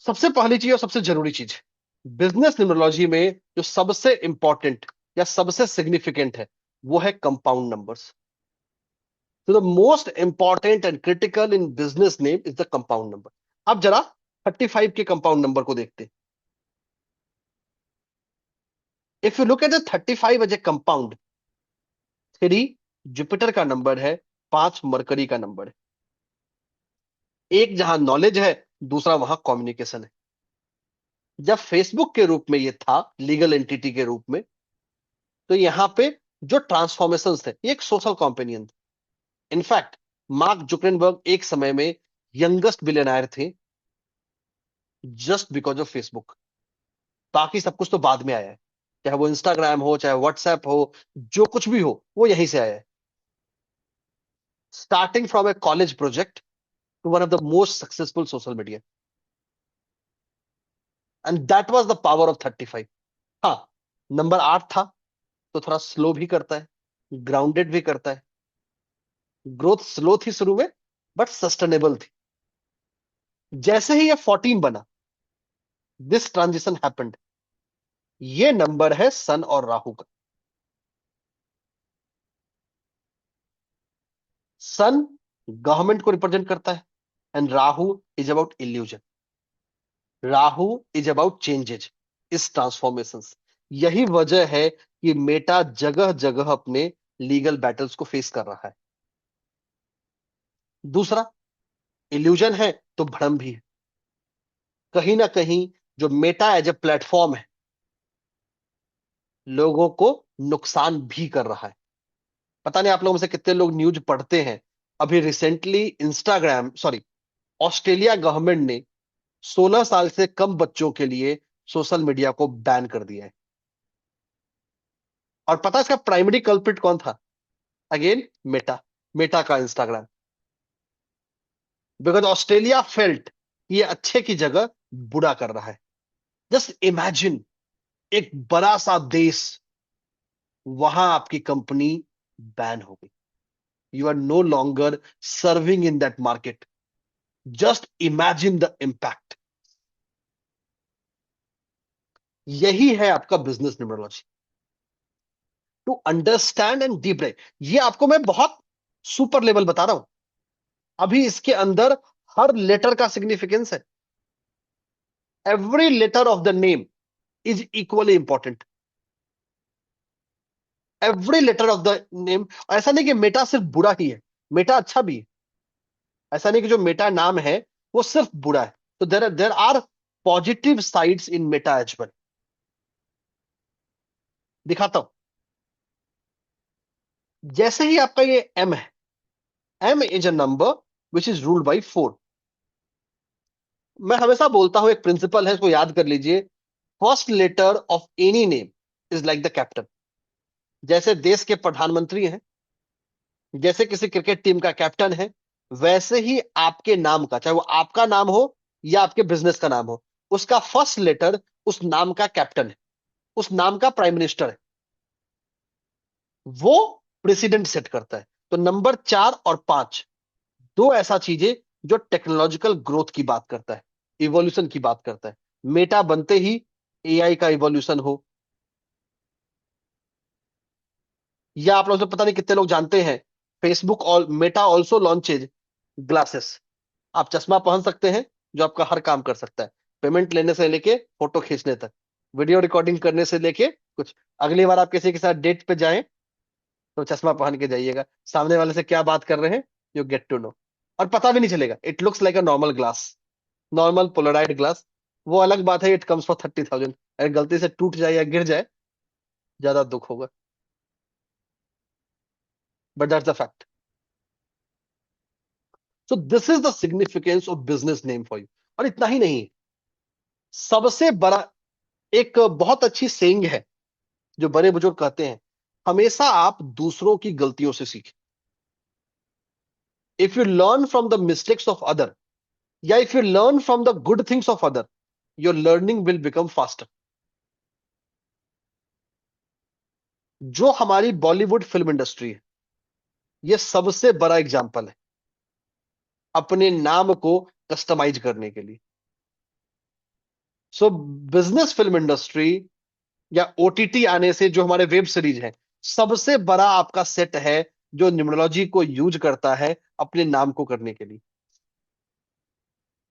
सबसे पहली चीज और सबसे जरूरी चीज, बिजनेस न्यूमरोलॉजी में जो सबसे इंपॉर्टेंट या सबसे सिग्निफिकेंट है, वो है कंपाउंड नंबर्स। तो the most important and critical in business name is the compound number. अब जरा 35 के कंपाउंड नंबर को देखते हैं। If you look at the 35 as a compound, 3 Jupiter का नंबर है, 5 मरकरी का नंबर है। एक जहां नॉलेज है, दूसरा वहां कम्युनिकेशन है। जब फेसबुक के रूप में ये था, लीगल एंटिटी के रूप में, तो यहां पे जो ट्रांसफॉर्मेशन थे, ये एक सोशल कॉम्पेनियन थे। इनफैक्ट मार्क जुकरनबर्ग एक समय में यंगेस्ट बिलियनर थे, जस्ट बिकॉज ऑफ फेसबुक। बाकी सब कुछ तो बाद में आया है, चाहे वो इंस्टाग्राम हो चाहे व्हाट्सएप हो, जो कुछ भी हो वो यहीं से आया है। Starting from a college project to one of the most successful social media, and that was the power of 35। हाँ, नंबर 8 था, तो थोड़ा स्लो भी करता है, ग्राउंडेड भी करता है। ग्रोथ स्लो थी शुरू में, बट सस्टेनेबल थी। जैसे ही ये 14 बना, दिस ट्रांजिशन हैपेंड। ये नंबर है सन और राहु का। सन गवर्नमेंट को रिप्रेजेंट करता है, and Rahu is about illusion. Rahu is about changes, इस ट्रांसफॉर्मेशंस। यही वजह है कि मेटा जगह जगह अपने लीगल बैटल्स को फेस कर रहा है। दूसरा, इल्यूजन है तो भ्रम भी है। कहीं ना कहीं जो मेटा एज ए प्लेटफॉर्म है, लोगों को नुकसान भी कर रहा है। पता नहीं आप लोगों में से कितने लोग न्यूज पढ़ते हैं। अभी recently Instagram, sorry, Australia government ने 16 साल से कम बच्चों के लिए सोशल मीडिया को बैन कर दिया है। और पता है इसका प्राइमरी कल्प्रिट कौन था? Again Meta. मेटा का इंस्टाग्राम। बिकॉज ऑस्ट्रेलिया फेल्ट ये अच्छे की जगह बुरा कर रहा है। जस्ट इमेजिन, एक बड़ा सा देश, वहां आपकी कंपनी बैन हो गई। You are no longer serving in that market. Just imagine the impact. यही है आपका business numerology. To understand and deep dive. ये आपको मैं बहुत सुपर लेवल बता रहा हूं। अभी इसके अंदर हर लेटर का सिग्निफिकेंस है। Every letter of the name is equally important. Every letter of the name. ऐसा नहीं कि मेटा सिर्फ बुरा ही है, मेटा अच्छा भी है। ऐसा नहीं कि जो मेटा नाम है वो सिर्फ बुरा है। तो there are positive sides in Meta as well. दिखाता हूं। जैसे ही आपका ये एम है, M is a number which is ruled by 4। मैं हमेशा बोलता हूं, एक प्रिंसिपल है, इसको याद कर लीजिए। First letter of any name is like the captain. जैसे देश के प्रधानमंत्री हैं, जैसे किसी क्रिकेट टीम का कैप्टन है, वैसे ही आपके नाम का, चाहे वो आपका नाम हो या आपके बिजनेस का नाम हो, उसका फर्स्ट लेटर उस नाम का कैप्टन है, उस नाम का प्राइम मिनिस्टर है। वो प्रेसिडेंट सेट करता है। तो नंबर 4 और 5 दो ऐसा चीजें जो टेक्नोलॉजिकल ग्रोथ की बात करता है, इवोल्यूशन की बात करता है। मेटा बनते ही एआई का इवोल्यूशन हो, या आप लोगों से पता नहीं कितने लोग जानते हैं, फेसबुक और मेटा ऑल्सो लॉन्चेज ग्लासेस। आप चश्मा पहन सकते हैं जो आपका हर काम कर सकता है, पेमेंट लेने से लेके फोटो खींचने तक, वीडियो रिकॉर्डिंग करने से लेके कुछ। अगली बार आप किसी के साथ डेट पे जाएं तो चश्मा पहन के जाइएगा। सामने वाले से क्या बात कर रहे हैं, यू गेट टू नो। और पता भी नहीं चलेगा। It looks like a normal glass, normal Polaroid glass. वो अलग बात है, इट कम्स फॉर 30,000। अगर गलती से टूट जाए या गिर जाए, ज्यादा दुख होगा, but that's the fact. So this is the significance of business name for you. और इतना ही नहीं, सबसे बड़ा, एक बहुत अच्छी सेइंग है जो बड़े बुजुर्ग कहते हैं, हमेशा आप दूसरों की गलतियों से सीखें। If you learn from the mistakes of other, या if you learn from the good things of other, your learning will become faster. जो हमारी बॉलीवुड फिल्म इंडस्ट्री है, ये सबसे बड़ा एग्जाम्पल है अपने नाम को कस्टमाइज करने के लिए। सो बिजनेस फिल्म इंडस्ट्री या ओटीटी आने से जो हमारे वेब सीरीज है, सबसे बड़ा आपका सेट है जो न्यूमरोलॉजी को यूज करता है अपने नाम को करने के लिए।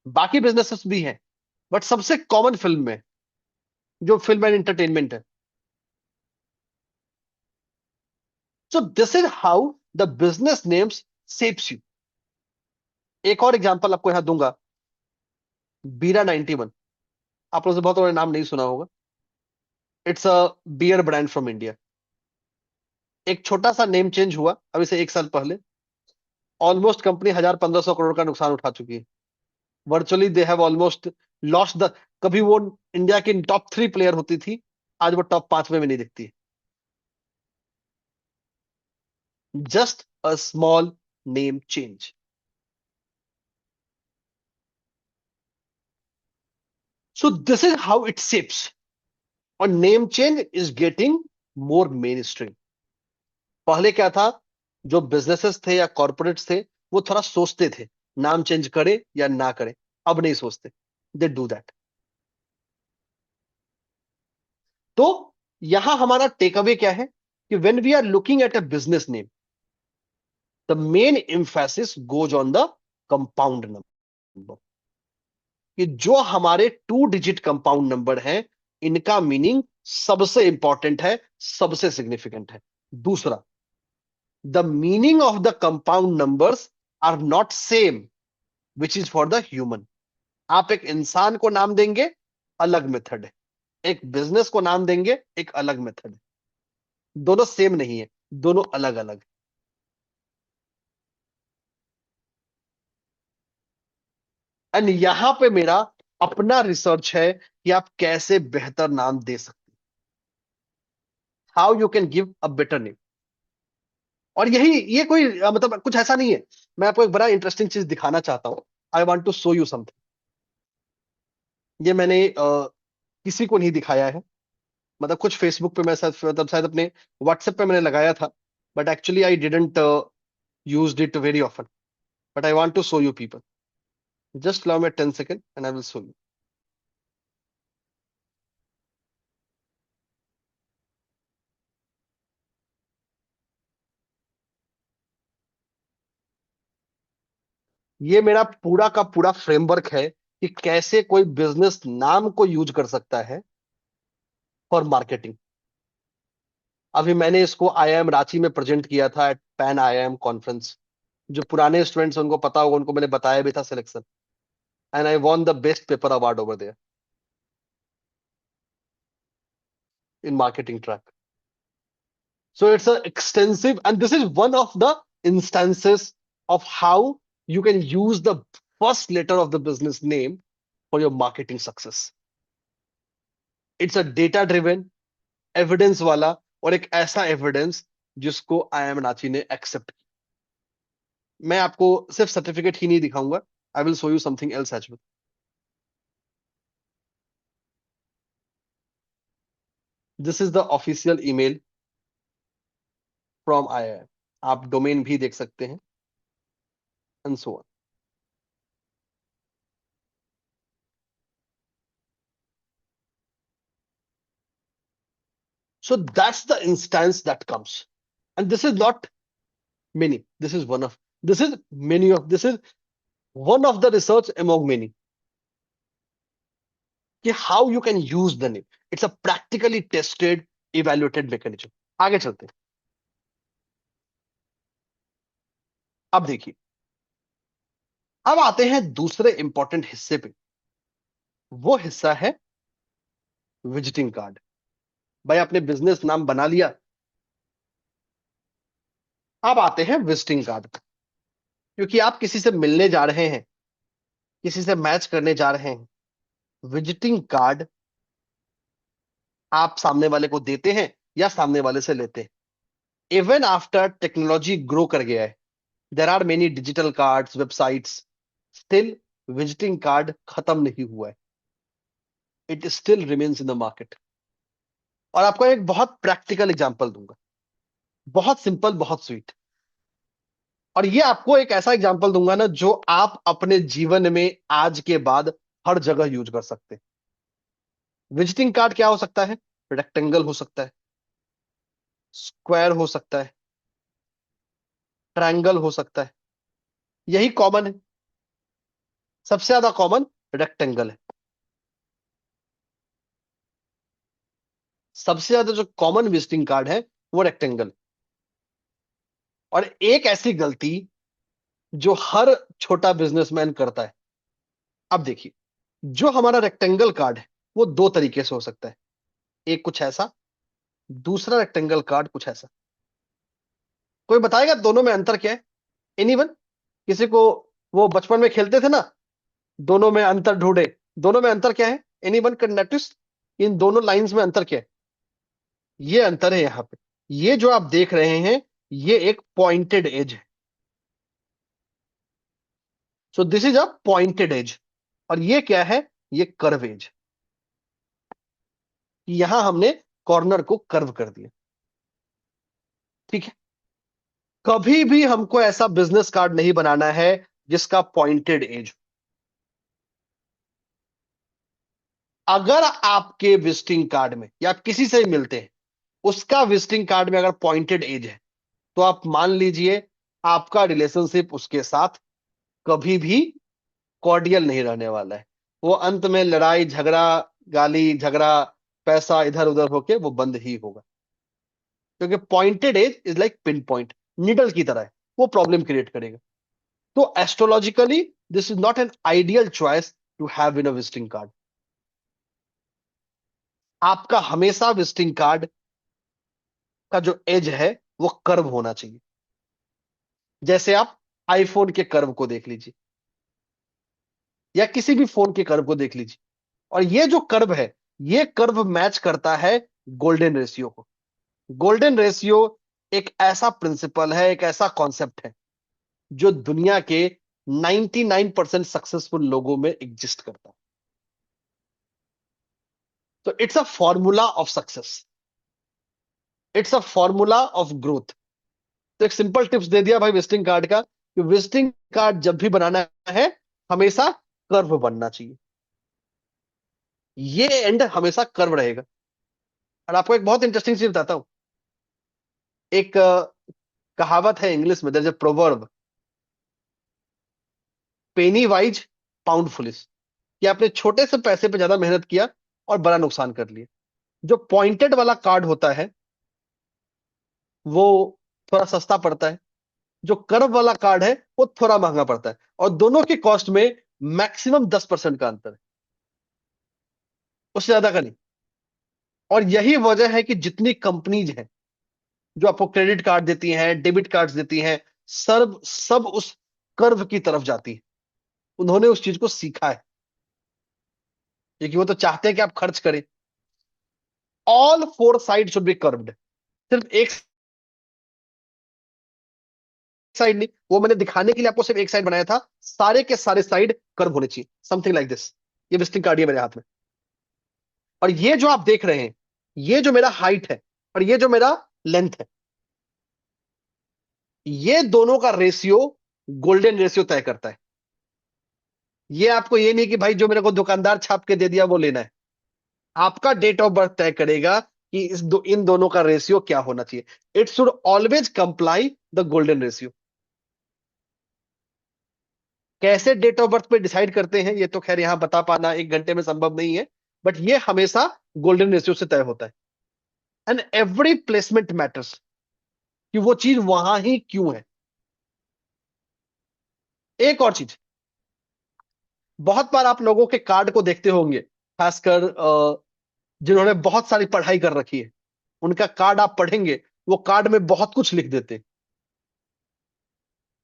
बाकी बिजनेसेस भी हैं, बट सबसे कॉमन फिल्म में, जो फिल्म एंड एंटरटेनमेंट है। So this is how the business names shapes you. एक और एग्जांपल आपको यहां दूंगा, बीरा 91। आप लोगों से बहुत लोगों ने नाम नहीं सुना होगा। It's a beer brand from India. एक छोटा सा नेम चेंज हुआ अभी से 1 साल पहले। ऑलमोस्ट कंपनी 1,000-1,500 करोड़ का नुकसान उठा चुकी है। Virtually they have almost lost the, कभी वो इंडिया की टॉप 3 प्लेयर होती थी, आज वो टॉप 5 में भी नहीं दिखती। Just a small name change. So this is how it shapes. और name change is getting more mainstream. पहले क्या था, जो बिजनेसेस थे या कॉर्पोरेट्स थे, वो थोड़ा सोचते थे नाम चेंज करे या ना करे। अब नहीं सोचते, दे डू दैट। तो यहां हमारा टेक अवे क्या है कि when we are looking at a business name, the main emphasis goes on the compound number. कि जो हमारे 2 डिजिट कंपाउंड नंबर हैं, इनका मीनिंग सबसे इंपॉर्टेंट है, सबसे सिग्निफिकेंट है। दूसरा, the meaning of the compound numbers are not same which is for the human. आप एक इंसान को नाम देंगे, अलग मेथड है। एक बिजनेस को नाम देंगे, एक अलग मेथड है। दोनों सेम नहीं है, दोनों अलग अलग। एंड यहां पे मेरा अपना रिसर्च है कि आप कैसे बेहतर नाम दे सकते, how you can give a better name. और यही, ये कोई मतलब कुछ ऐसा नहीं है। मैं आपको एक बड़ा इंटरेस्टिंग चीज दिखाना चाहता हूं। I want to show you something. ये मैंने किसी को नहीं दिखाया है। मतलब कुछ फेसबुक पे मैं शायद, मतलब शायद अपने व्हाट्सएप पे मैंने लगाया था, but actually I didn't used it very often. But I want to show you people. Just allow me 10 second and I will show you. ये मेरा पूरा का पूरा फ्रेमवर्क है कि कैसे कोई बिजनेस नाम को यूज कर सकता है फॉर मार्केटिंग। अभी मैंने इसको आईआईएम रांची में प्रेजेंट किया था एट पैन आईआईएम कॉन्फ्रेंस। जो पुराने स्टूडेंट्स उनको पता होगा, उनको मैंने बताया भी था selection. And I won the best paper award over there in marketing track. So it's an extensive, and this is one of the instances of how you can use the first letter of the business name for your marketing success. It's a data driven, evidence वाला, और एक ऐसा evidence जिसको I am Ranchi ने accept किया। मैं आपको सिर्फ सर्टिफिकेट ही नहीं दिखाऊंगा, I will show you something else as well. This is the official email from I. आप डोमेन भी देख सकते हैं, and so on. So that's the instance that comes. And this is not many. This is one of, this is many of, this is one of the research among many. कि how you can use the name. It's a practically tested, evaluated mechanism. आगे चलते हैं। अब देखिए, अब आते हैं दूसरे इंपॉर्टेंट हिस्से पे। वो हिस्सा है विजिटिंग कार्ड। भाई आपने बिजनेस नाम बना लिया, अब आते हैं विजिटिंग कार्ड पे। क्योंकि आप किसी से मिलने जा रहे हैं, किसी से मैच करने जा रहे हैं, विजिटिंग कार्ड आप सामने वाले को देते हैं या सामने वाले से लेते हैं। इवन आफ्टर टेक्नोलॉजी ग्रो कर गया है, there are many digital cards, websites, still visiting card खत्म नहीं हुआ है। It still remains in the market. और आपको एक बहुत प्रैक्टिकल एग्जांपल दूंगा, बहुत सिंपल, बहुत स्वीट। और ये आपको एक ऐसा एग्जांपल दूंगा ना, जो आप अपने जीवन में आज के बाद हर जगह यूज कर सकते हैं। विजिटिंग कार्ड क्या हो सकता है? रेक्टेंगल हो सकता है, स्क्वायर हो सकता है, ट्रायंगल हो सकता है। यही कॉमन है, सबसे ज्यादा कॉमन रेक्टेंगल है। सबसे ज्यादा जो कॉमन विजिटिंग कार्ड है वो रेक्टेंगल। और एक ऐसी गलती जो हर छोटा बिजनेसमैन करता है। अब देखिए, जो हमारा रेक्टेंगल कार्ड है वो दो तरीके से हो सकता है। एक कुछ ऐसा, दूसरा रेक्टेंगल कार्ड कुछ ऐसा। कोई बताएगा दोनों में अंतर क्या है? एनीवन? किसी को, वो बचपन में खेलते थे ना, दोनों में अंतर ढूंढे, दोनों में अंतर क्या है? एनीवन कैन नोटिस इन दोनों लाइंस में अंतर क्या है? ये अंतर है यहां पे। ये जो आप देख रहे हैं, ये एक पॉइंटेड एज है। So this is a pointed edge. और ये क्या है? ये कर्व एज। यहां हमने कॉर्नर को कर्व कर दिया। ठीक है। कभी भी हमको ऐसा बिजनेस कार्ड नहीं बनाना है जिसका पॉइंटेड एज। अगर आपके विजिटिंग कार्ड में या आप किसी से भी मिलते हैं, उसका विजिटिंग कार्ड में अगर पॉइंटेड एज है, तो आप मान लीजिए आपका रिलेशनशिप उसके साथ कभी भी कॉर्डियल नहीं रहने वाला है। वो अंत में लड़ाई झगड़ा, गाली झगड़ा, पैसा इधर उधर होके वो बंद ही होगा। क्योंकि pointed edge is like pin point, needle की तरह है, वो प्रॉब्लम क्रिएट करेगा। तो astrologically this is not an ideal choice to have in a visiting card. आपका हमेशा विजिटिंग कार्ड का जो एज है वो कर्व होना चाहिए। जैसे आप आईफोन के कर्व को देख लीजिए, या किसी भी फोन के कर्व को देख लीजिए, और ये जो कर्व है, ये कर्व मैच करता है गोल्डन रेशियो को। गोल्डन रेशियो एक ऐसा प्रिंसिपल है, एक ऐसा कॉन्सेप्ट है जो दुनिया के 99% सक्सेसफुल लोगों में एग्जिस्ट करता है। तो it's a formula of success, it's a formula of growth. तो एक सिंपल टिप्स दे दिया भाई विजिटिंग कार्ड का, कि विजिटिंग कार्ड जब भी बनाना है, हमेशा कर्व बनना चाहिए। ये एंड हमेशा कर्व रहेगा। और आपको एक बहुत इंटरेस्टिंग चीज बताता हूं। एक कहावत है इंग्लिश में, there is a proverb, penny wise pound foolish, कि आपने छोटे से पैसे पे ज्यादा मेहनत किया और बड़ा नुकसान कर लिया। जो पॉइंटेड वाला कार्ड होता है वो थोड़ा सस्ता पड़ता है, जो कर्व वाला कार्ड है वो थोड़ा महंगा पड़ता है, और दोनों के कॉस्ट में मैक्सिमम 10% का अंतर है, उससे ज्यादा का नहीं। और यही वजह है कि जितनी कंपनीज हैं जो आपको क्रेडिट कार्ड देती हैं, डेबिट कार्ड्स देती हैं, सब सब उस कर्व की तरफ जाती है। उन्होंने उस चीज को सीखा है, क्योंकि वो तो चाहते हैं कि आप खर्च करें। All four side should be curved. सिर्फ एक साइड नहीं, वो मैंने दिखाने के लिए आपको सिर्फ एक साइड बनाया था, सारे के सारे साइड कर्व होने चाहिए, समथिंग लाइक दिस। ये विजिटिंग कार्ड है मेरे हाथ में, और ये जो आप देख रहे हैं, ये जो मेरा हाइट है और ये जो मेरा लेंथ है, ये दोनों का रेशियो गोल्डन रेशियो तय करता है। ये आपको ये नहीं कि भाई जो मेरे को दुकानदार छाप के दे दिया वो लेना है। आपका डेट ऑफ बर्थ तय करेगा कि इन दोनों का रेशियो क्या होना चाहिए। It should always comply the golden ratio. कैसे डेट ऑफ बर्थ पे डिसाइड करते हैं ये तो खैर यहां बता पाना एक घंटे में संभव नहीं है, बट ये हमेशा गोल्डन रेशियो से तय होता है। एंड एवरी प्लेसमेंट मैटर्स, कि वो चीज वहां ही क्यों है। एक और चीज, बहुत बार आप लोगों के कार्ड को देखते होंगे, खासकर जिन्होंने बहुत सारी पढ़ाई कर रखी है, उनका कार्ड आप पढ़ेंगे, वो कार्ड में बहुत कुछ लिख देते हैं।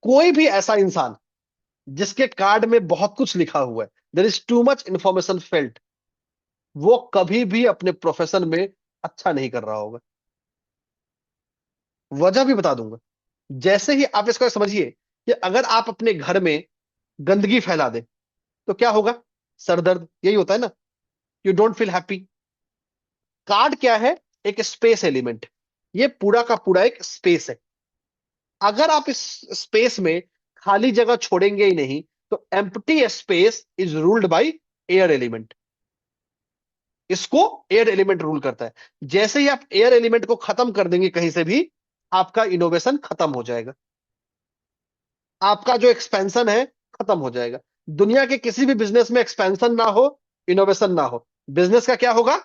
कोई भी ऐसा इंसान जिसके कार्ड में बहुत कुछ लिखा हुआ है, there is too much information felt, वो कभी भी अपने प्रोफेशन में अच्छा नहीं कर रहा होगा। वजह भी बता दूंगा। जैसे ही आप इसको समझिए कि अगर आप अपने घर में गंदगी फैला दें तो क्या होगा? सर दर्द, यही होता है ना। You don't feel happy. Card क्या है? एक स्पेस एलिमेंट। ये पूरा का पूरा एक स्पेस है। अगर आप इस स्पेस में खाली जगह छोड़ेंगे ही नहीं, तो empty space is ruled by air element. इसको एयर एलिमेंट रूल करता है। जैसे ही आप एयर एलिमेंट को खत्म कर देंगे कहीं से भी, आपका इनोवेशन खत्म हो जाएगा, आपका जो एक्सपेंशन है खत्म हो जाएगा। दुनिया के किसी भी बिजनेस में एक्सपेंशन ना हो, इनोवेशन ना हो, बिजनेस का क्या होगा?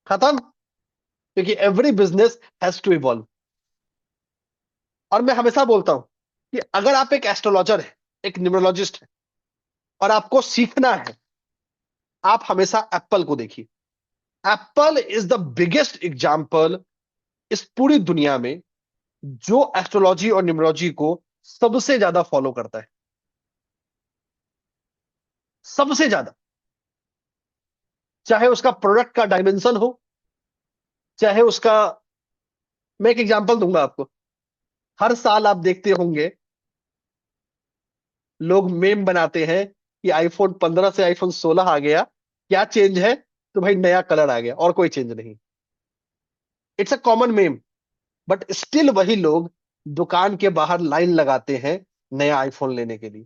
खत्म। क्योंकि every business has to evolve. और मैं हमेशा बोलता हूं कि अगर आप एक एस्ट्रोलॉजर है, एक न्यूमरोलॉजिस्ट है, और आपको सीखना है, आप हमेशा एप्पल को देखिए। Apple is the biggest example इस पूरी दुनिया में जो एस्ट्रोलॉजी और न्यूमरोलॉजी को सबसे ज्यादा फॉलो करता है, सबसे ज्यादा। चाहे उसका प्रोडक्ट का डायमेंशन हो, चाहे उसका, मैं एक एग्जांपल दूंगा आपको। हर साल आप देखते होंगे लोग मेम बनाते हैं कि आईफोन 15 से आईफोन 16 आ गया, क्या चेंज है? तो भाई नया कलर आ गया, और कोई चेंज नहीं। It's a common ma'am, but still वही लोग दुकान के बाहर लाइन लगाते हैं नया आईफोन लेने के लिए।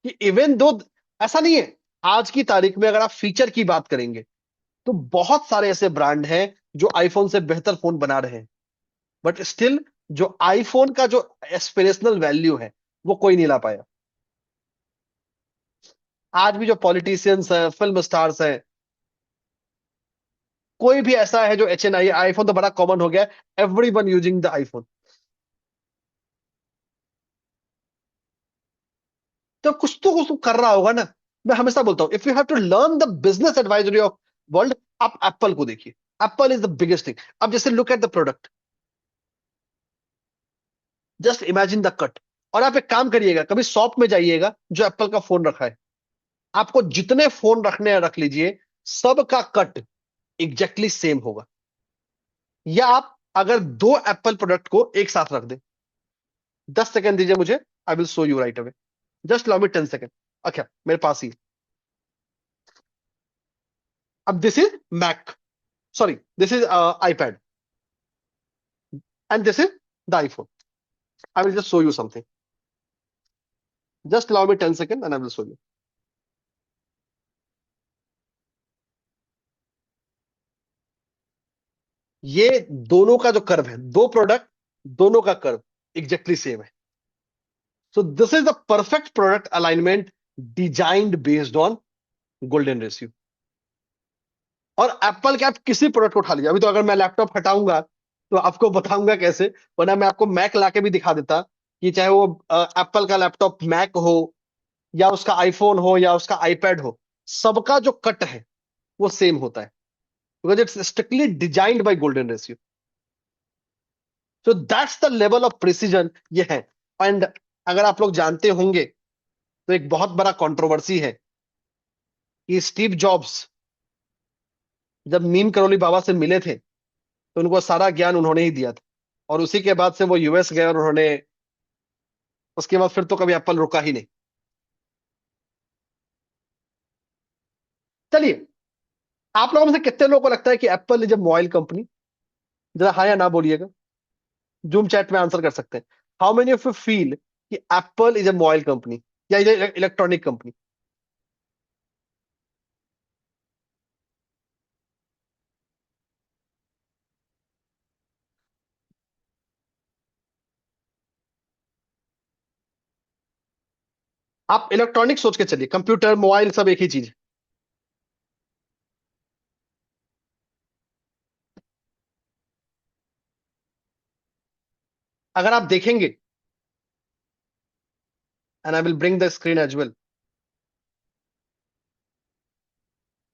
कि इवन दो, ऐसा नहीं है, आज की तारीख में अगर आप फीचर की बात करेंगे तो बहुत सारे ऐसे ब्रांड हैं जो आईफोन से बेहतर फोन बना रहे हैं, बट स्टिल जो आईफोन का जो एस्पिरेशनल वैल्यू है वो कोई नहीं ला पाया। आज भी जो पॉलिटिशियंस हैं, फिल्म स्टार्स हैं, कोई भी ऐसा है जो एच एन आई, आईफोन तो बड़ा कॉमन हो गया, every one using the iPhone. तो कुछ तो कर रहा होगा ना। मैं हमेशा बोलता हूं, if you have to learn the business advisory of world, आप एप्पल को देखिए। Apple is the biggest thing. अब जैसे look at the product, just imagine the cut. और आप एक काम करिएगा, कभी शॉप में जाइएगा जो एप्पल का फोन रखा है, आपको जितने फोन रखने हैं रख लीजिए, सबका कट एग्जैक्टली सेम होगा। या आप अगर दो एप्पल प्रोडक्ट को एक साथ रख दें, 10 सेकंड दीजिए मुझे, I will show you right away. Just allow me 10 second. अच्छा, मेरे पास ही। अब this is Mac, sorry this is iPad, and this is the iPhone. I will just show you something. Just allow me 10 second and I will show you. ये दोनों का जो curve है, दो प्रोडक्ट, दोनों का कर्व एग्जैक्टली सेम है। So this is the perfect product alignment designed based on golden ratio. और एप्पल के आप किसी प्रोडक्ट को उठा लीजिए, अभी तो अगर मैं लैपटॉप हटाऊंगा तो आपको बताऊंगा कैसे, वरना मैं आपको मैक लाके भी दिखा देता कि चाहे वो एप्पल का लैपटॉप मैक हो, या उसका आईफोन हो, या उसका आईपैड हो, सबका जो कट है वो सेम होता है, because it's strictly designed bye golden ratio. So that's the level of precision ये है। एंड अगर आप लोग जानते होंगे तो एक बहुत बड़ा कंट्रोवर्सी है कि स्टीव जॉब्स जब नीम करोली बाबा से मिले थे तो उनको सारा ज्ञान उन्होंने ही दिया था, और उसी के बाद से वो यूएस गए और उन्होंने, उसके बाद फिर तो कभी एप्पल रुका ही नहीं। चलिए, आप लोगों में से कितने लोगों को लगता है कि Apple is a mobile company? जरा हाँ या ना बोलिएगा, जूम चैट में आंसर कर सकते हैं। How many of you feel कि Apple is a mobile company या इलेक्ट्रॉनिक कंपनी? आप इलेक्ट्रॉनिक सोच के चलिए, कंप्यूटर मोबाइल सब एक ही चीज है। अगर आप देखेंगे, and I will bring the screen as well,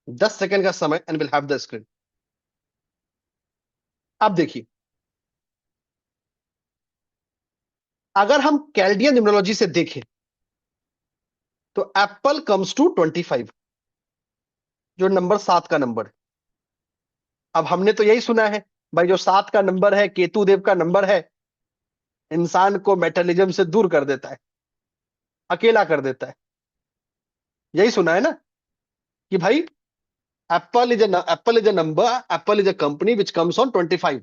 10 second का समय and will have the screen. आप देखिए, अगर हम कैल्डियन न्यूमरोलॉजी से देखें तो एप्पल कम्स टू 25, जो नंबर 7 का नंबर है। अब हमने तो यही सुना है भाई, जो 7 का नंबर है, केतु देव का नंबर है, इंसान को मेटलिज्म से दूर कर देता है, अकेला कर देता है। यही सुना है ना कि भाई Apple is a number, Apple is a company which comes on 25।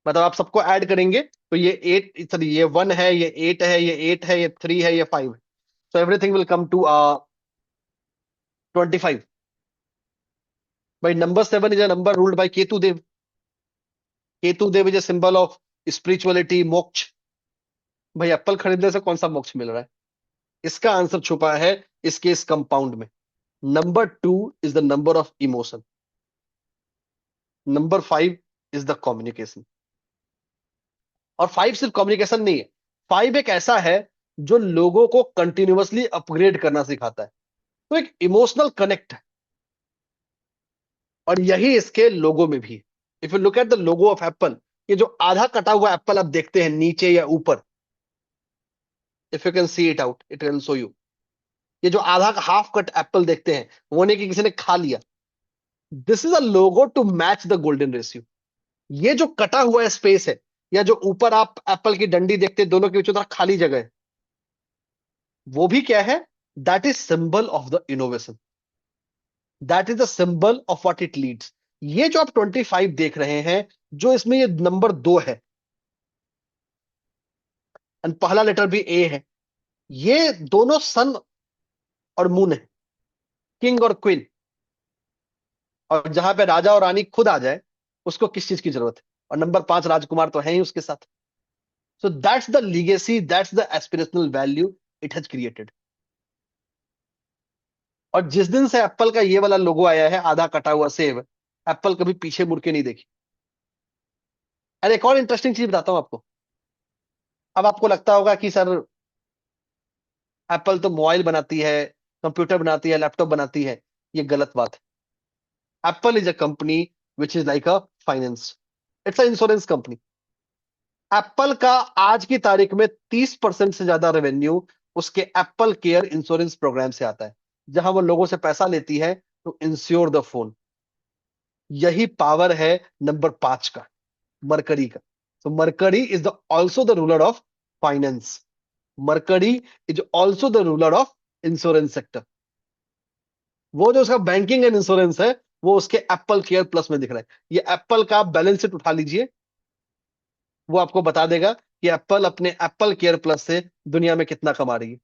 मतलब आप सबको ऐड करेंगे तो ये 8, सॉरी ये 1 है, ये 8 है, ये 8 है, ये 3 है, ये 5 है। So everything will come to 25। भाई number 7 is a number ruled by Ketu Dev. Ketu Dev is a symbol of spirituality, moksha. भाई एप्पल खरीदने से कौन सा मोक्ष मिल रहा है? इसका आंसर छुपा है इसके इस कंपाउंड में। Number 2 is the number of emotion. Number 5 is the communication. और 5 सिर्फ कम्युनिकेशन नहीं है, 5 एक ऐसा है जो लोगों को कंटिन्यूअसली अपग्रेड करना सिखाता है। तो एक इमोशनल कनेक्ट है, और यही इसके लोगो में भी है। If you look at the logo of Apple, ये जो आधा कटा हुआ एप्पल आप देखते हैं नीचे या ऊपर, if you can see it out it will show you. ये जो आधा हाफ कट एप्पल देखते हैं, वो नहीं कि किसी ने खा लिया। This is a logo to match the golden ratio. ये जो कटा हुआ स्पेस है, या जो ऊपर आप एप्पल की डंडी देखते हैं, दोनों के बीच में खाली जगह है, वो भी क्या है? That is symbol of the innovation, that is the symbol of what it leads. ये जो आप 25 देख रहे हैं, जो इसमें ये नंबर 2 है और पहला लेटर भी ए है, ये दोनों सन और मून है, किंग और क्वीन। और जहां पे राजा और रानी खुद आ जाए, उसको किस चीज की जरूरत है? और नंबर 5 राजकुमार तो है ही उसके साथ। So that's the legacy, that's the aspirational value it has created. और जिस दिन से एप्पल का ये वाला लोगो आया है, आधा कटा हुआ सेब, एप्पल कभी पीछे मुड़ के नहीं देखी। अरे एक और इंटरेस्टिंग चीज बताता हूं आपको। अब आपको लगता होगा कि सर एप्पल तो मोबाइल बनाती है, कंप्यूटर बनाती है, लैपटॉप बनाती है। ये गलत बात है। Apple is a company which is like a finance, it's a insurance company. Apple का आज की तारीख में 30% से ज्यादा रेवेन्यू उसके एप्पल केयर इंश्योरेंस प्रोग्राम से आता है, जहां वो लोगों से पैसा लेती है टू इंश्योर द फोन। यही पावर है नंबर 5 का, मरकरी का। तो mercury is the also the ruler of finance. Mercury is also the ruler of insurance sector. वो जो उसका बैंकिंग एंड इंश्योरेंस है, वो उसके एप्पल केयर प्लस में दिख रहा है। ये एप्पल का बैलेंस शीट उठा लीजिए, वो आपको बता देगा कि एप्पल अपने एप्पल केयर प्लस से दुनिया में कितना कमा रही है।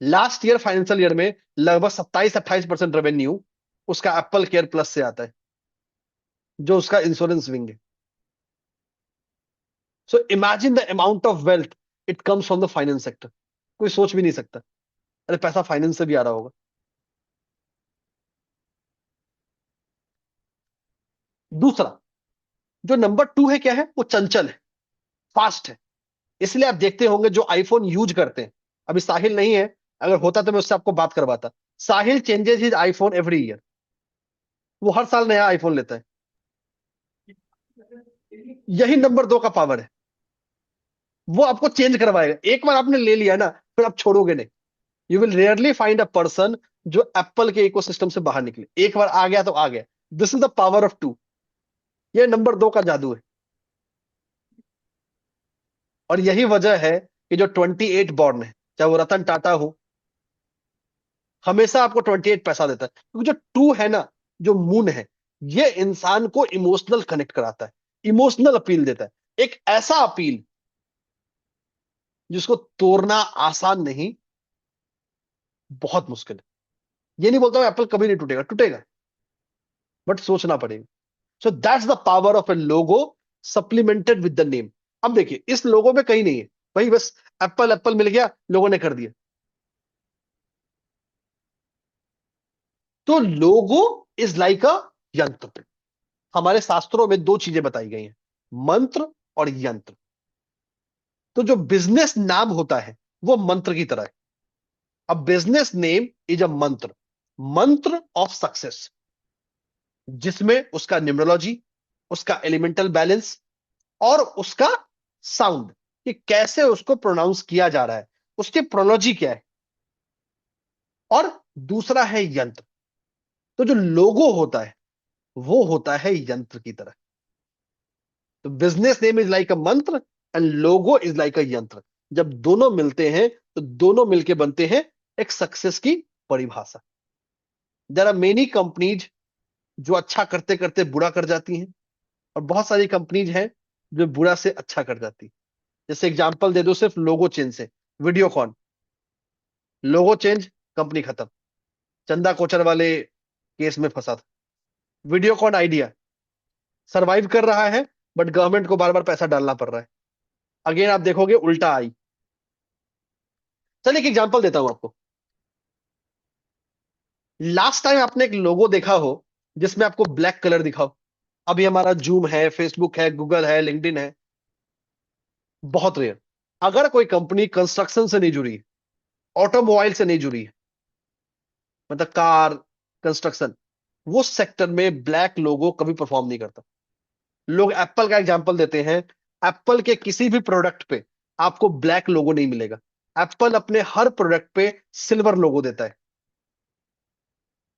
लास्ट ईयर फाइनेंशियल ईयर में लगभग 27-28% रेवेन्यू उसका एप्पल केयर प्लस से आता है, जो उसका इंश्योरेंस विंग है। So imagine the amount of wealth it comes from the finance sector. कोई सोच भी नहीं सकता, अरे पैसा फाइनेंस से भी आ रहा होगा। दूसरा, जो नंबर 2 है, क्या है? वो चंचल है, फास्ट है। इसलिए आप देखते होंगे जो आईफोन यूज करते हैं, अभी साहिल नहीं है, अगर होता तो मैं उससे आपको बात करवाता। Sahil changes his iPhone every year. वो हर साल नया आईफोन लेता है। यही नंबर 2 का पावर है। वो आपको चेंज करवाएगा। एक बार आपने ले लिया ना, फिर आप छोड़ोगे नहीं। You will rarely find a person जो एप्पल के इकोसिस्टम से बाहर निकले। एक बार आ गया तो आ गया। This is the power of 2। ये नंबर 2 का जादू है। और यही वजह है कि जो 28 बॉर्न है, चाहे वो रतन टाटा हो, हमेशा आपको 28 पैसा देता है, क्योंकि जो 2 है ना, जो मून है, ये इंसान को इमोशनल कनेक्ट कराता है, इमोशनल अपील देता है। एक ऐसा अपील जिसको तोड़ना आसान नहीं, बहुत मुश्किल है। ये नहीं बोलता हूं एप्पल कभी नहीं टूटेगा, टूटेगा, बट सोचना पड़ेगा। So that's the power of A logo supplemented with the name. अब देखिए, इस लोगो में कहीं नहीं है भाई, बस एप्पल एप्पल मिल गया, लोगों ने कर दिया। तो लोगो इज लाइक अ यंत्र। हमारे शास्त्रों में दो चीजें बताई गई हैं, मंत्र और यंत्र। तो जो बिजनेस नाम होता है, वो मंत्र की तरह है। अब बिजनेस नेम इज अ मंत्र, मंत्र ऑफ सक्सेस, जिसमें उसका न्यूमरोलॉजी, उसका एलिमेंटल बैलेंस और उसका साउंड, कि कैसे उसको प्रोनाउंस किया जा रहा है, उसकी प्रोलॉजी क्या है। और दूसरा है यंत्र। तो जो लोगो होता है, वो होता है यंत्र की तरह। तो business name is like a mantra and logo is like a yantra. जब दोनों मिलते हैं, तो दोनों मिलके बनते हैं एक सक्सेस की परिभाषा। देयर आर मेनी कंपनीज जो अच्छा करते करते बुरा कर जाती हैं, और बहुत सारी कंपनीज हैं जो बुरा से अच्छा कर जाती है। जैसे एग्जांपल दे दो सिर्फ लोगो चेंज से, वीडियोकॉन, लोगो चेंज, कंपनी खत्म। चंदा कोचर वाले केस में फंसा था। वीडियोकॉन आइडिया सरवाइव कर रहा है, बट गवर्नमेंट को बार बार पैसा डालना पड़ रहा है। अगेन आप देखोगे उल्टा आई। चलिए एक एग्जांपल देता हूं आपको। लास्ट टाइम आपने एक लोगो देखा हो जिसमें आपको ब्लैक कलर दिखा हो? अभी हमारा जूम है, फेसबुक है, गूगल है, लिंक्डइन है, बहुत रेयर। अगर कोई कंपनी कंस्ट्रक्शन से नहीं जुड़ी है, ऑटोमोबाइल से नहीं जुड़ी है, मतलब कार, कंस्ट्रक्शन, वो सेक्टर में ब्लैक लोगो कभी परफॉर्म नहीं करता। लोग एप्पल का एग्जांपल देते हैं। एप्पल के किसी भी प्रोडक्ट पे आपको ब्लैक लोगो नहीं मिलेगा। एप्पल अपने हर प्रोडक्ट पे सिल्वर लोगो देता है,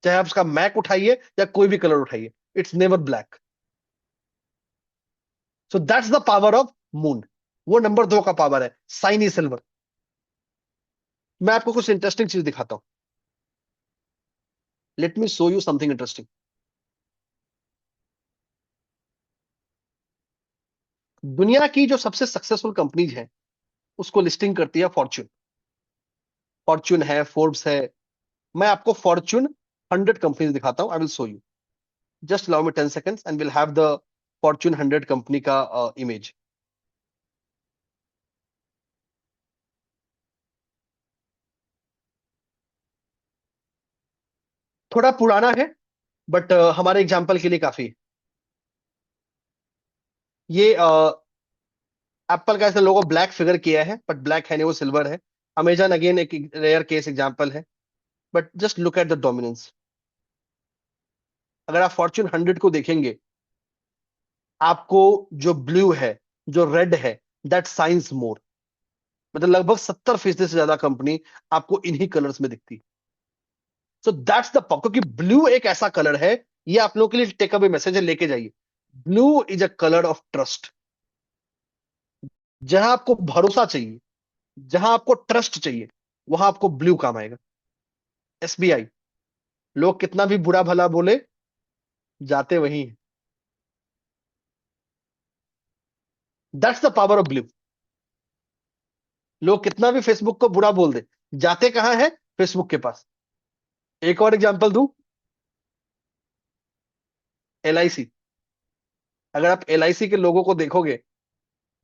चाहे आप उसका मैक उठाइए या कोई भी कलर उठाइए, it's never black. So that's the power of moon. वो नंबर 2 का पावर है, साइनी सिल्वर। मैं आपको कुछ इंटरेस्टिंग चीज दिखाता हूं। Let me show you something interesting. दुनिया की जो सबसे सक्सेसफुल कंपनीज है उसको लिस्टिंग करती है फॉर्च्यून। फॉर्च्यून है, फोर्ब्स है। मैं आपको फॉर्च्यून 100 कंपनीज दिखाता हूं। आई will show you. Just allow me 10 seconds and will have the Fortune 100 company का इमेज। थोड़ा पुराना है बट हमारे एग्जाम्पल के लिए काफी है। ये एप्पल का ऐसे लोगो ब्लैक फिगर किया है बट ब्लैक है नहीं, वो सिल्वर है। अमेजन अगेन एक रेयर केस एग्जाम्पल है। But just look at the dominance. अगर आप फॉर्च्यून 100 को देखेंगे, आपको जो ब्लू है, जो रेड है, दैट साइंस मोर। मतलब लगभग 70% से ज्यादा कंपनी आपको इन्हीं कलर्स में दिखती है। सो दैट्स द पॉप, क्योंकि ब्लू एक ऐसा कलर है। ये आप लोगों के लिए टेक अवे मैसेज है, लेके जाइए। Blue is a colour of trust. जहां आपको भरोसा चाहिए, जहां आपको ट्रस्ट चाहिए, वहां आपको ब्लू काम आएगा। एसबीआई, लोग कितना भी बुरा भला बोले, जाते वही हैं। That's the power of blue. लोग कितना भी फेसबुक को बुरा बोल दे, जाते कहां है? फेसबुक के पास। एक और एग्जांपल दूं, एलआईसी। अगर आप एलआईसी के लोगों को देखोगे,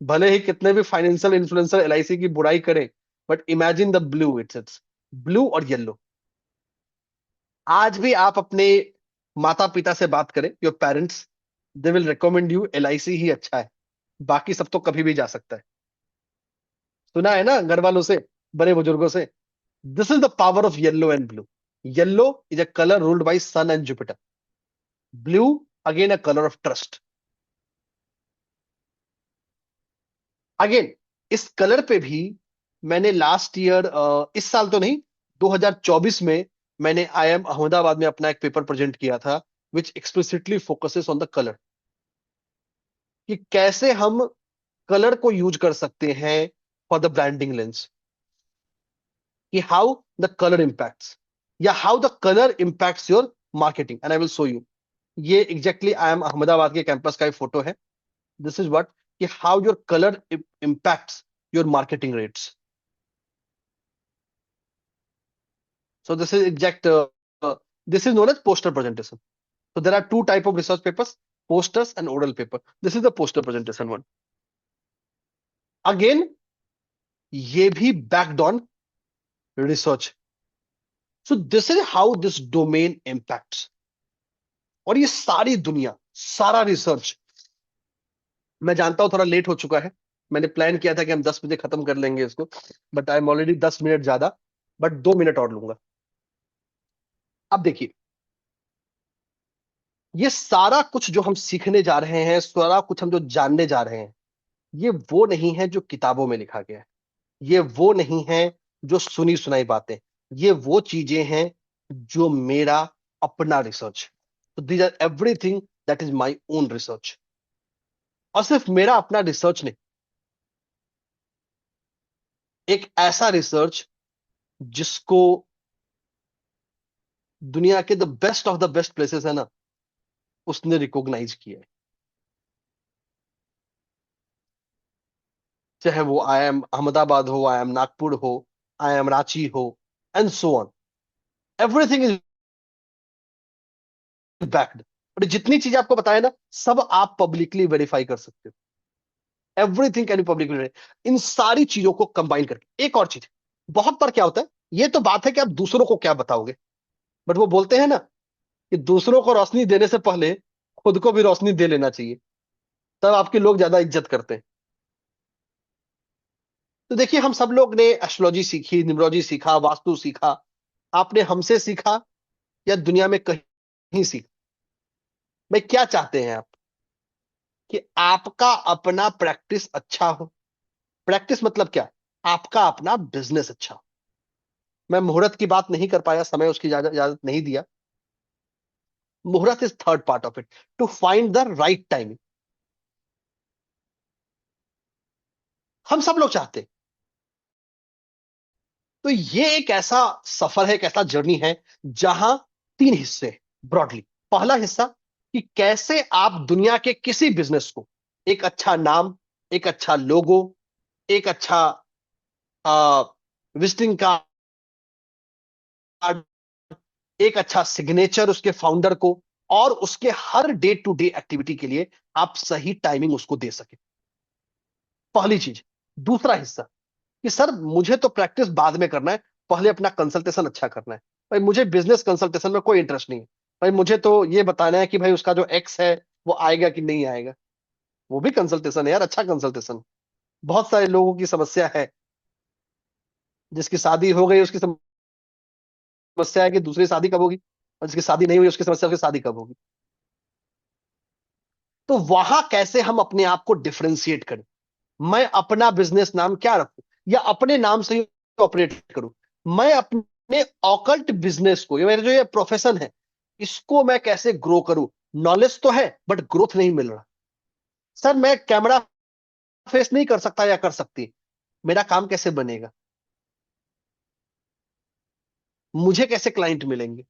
भले ही कितने भी फाइनेंशियल इन्फ्लुएंसर एलआईसी की बुराई करें, but imagine the blue, it's blue और येलो। आज भी आप अपने माता पिता से बात करें, your parents, they will recommend you LIC ही अच्छा है। बाकी सब तो कभी भी जा सकता है। सुना है ना घर वालों से, बड़े बुजुर्गों से। This is the power of yellow and blue. Yellow is a colour ruled by sun and Jupiter. Blue again a colour of trust. Again इस कलर पे भी मैंने लास्ट ईयर, इस साल तो नहीं, 2024 में मैंने आईआईएम अहमदाबाद में अपना एक पेपर प्रेजेंट किया था, which explicitly focuses on the colour. कि कैसे हम कलर को यूज कर सकते हैं फॉर द ब्रांडिंग लेंस। कि हाउ द कलर इंपैक्ट्स, या how the colour impacts your marketing, and I will show you. ये एग्जैक्टली आई एम अहमदाबाद के कैंपस का एक फोटो है। दिस इज व्हाट, कि how your colour impacts your marketing rates. So this is exact. This is known as poster presentation. So there are two type of research papers: posters and oral paper. This is the poster presentation one. Again, ये भी backed on research. So this is how this domain impacts. और ये सारी दुनिया, सारा research, मैं जानता हूं थोड़ा लेट हो चुका है। मैंने प्लान किया था कि हम 10 बजे खत्म कर लेंगे इसको, but I am already 10 minute ज्यादा। बट 2 मिनट और लूंगा। अब देखिए, ये सारा कुछ जो हम सीखने जा रहे हैं, सारा कुछ हम जो जानने जा रहे हैं, ये वो नहीं है जो किताबों में लिखा गया है। ये वो नहीं है जो सुनी सुनाई बातें। ये वो चीजें हैं जो मेरा अपना रिसर्च। तो these are everything that is my own research. और सिर्फ मेरा अपना रिसर्च नहीं, एक ऐसा रिसर्च जिसको दुनिया के the best of the best places है ना, उसने रिकॉग्नाइज किया है। चाहे वो आई एम अहमदाबाद हो, आई एम नागपुर हो, आई एम रांची हो, and so on. Everything is backed. और जितनी चीजें आपको बताया ना, सब आप पब्लिकली वेरीफाई कर सकते हो। Everything can be publicly. इन सारी चीजों को कंबाइन करके एक और चीज, बहुत बार क्या होता है, ये तो बात है कि आप दूसरों को क्या बताओगे, बट वो बोलते हैं ना कि दूसरों को रोशनी देने से पहले खुद को भी रोशनी दे लेना चाहिए, तब आपके लोग ज्यादा इज्जत करते हैं। तो देखिए, हम सब लोग ने एस्ट्रोलॉजी सीखी, न्यूमरोलॉजी सीखा, वास्तु सीखा। आपने हमसे सीखा या दुनिया में कहीं सीखा? भाई क्या चाहते हैं आप? कि आपका अपना प्रैक्टिस अच्छा हो। प्रैक्टिस मतलब क्या? आपका अपना बिजनेस अच्छा हो। मैं मुहूर्त की बात नहीं कर पाया, समय उसकी इजाजत नहीं दिया। Muhurat is third part of it, to find the right timing. हम सब लोग चाहते हैं। तो ये एक ऐसा सफर है, एक ऐसा जर्नी है, जहां 3 हिस्से ब्रॉडली। पहला हिस्सा, कि कैसे आप दुनिया के किसी बिजनेस को एक अच्छा नाम, एक अच्छा लोगो, एक अच्छा विजिटिंग कार्ड, एक अच्छा सिग्नेचर उसके फाउंडर को, और उसके हर डे टू डे एक्टिविटी के लिए आप सही टाइमिंग उसको दे सके। पहली चीज। दूसरा हिस्सा कि सर मुझे तो प्रैक्टिस बाद में करना है, पहले अपना कंसल्टेशन अच्छा करना है। भाई मुझे बिजनेस कंसल्टेशन में कोई इंटरेस्ट नहीं है, भाई मुझे तो ये बताना है कि भाई उसका जो एक्स है वो आएगा कि नहीं आएगा। वो भी कंसल्टेशन है यार, अच्छा कंसल्टेशन। बहुत सारे लोगों की समस्या है, जिसकी शादी हो गई उसकी समस्या है कि दूसरी शादी कब होगी, और जिसकी शादी नहीं हुई उसकी समस्या है उसकी शादी कब होगी। तो वहां कैसे हम अपने आप को डिफरेंशिएट करें। मैं अपना बिजनेस नाम क्या रखूं, या अपने नाम से ही ऑपरेट करूं। मैं अपने ऑकल्ट बिजनेस को, ये मेरा जो ये प्रोफेशन है, इसको मैं कैसे ग्रो करूं। नॉलेज तो है बट ग्रोथ नहीं मिल रहा। सर मैं कैमरा फेस नहीं कर सकता या कर सकती, मेरा काम कैसे बनेगा, मुझे कैसे क्लाइंट मिलेंगे।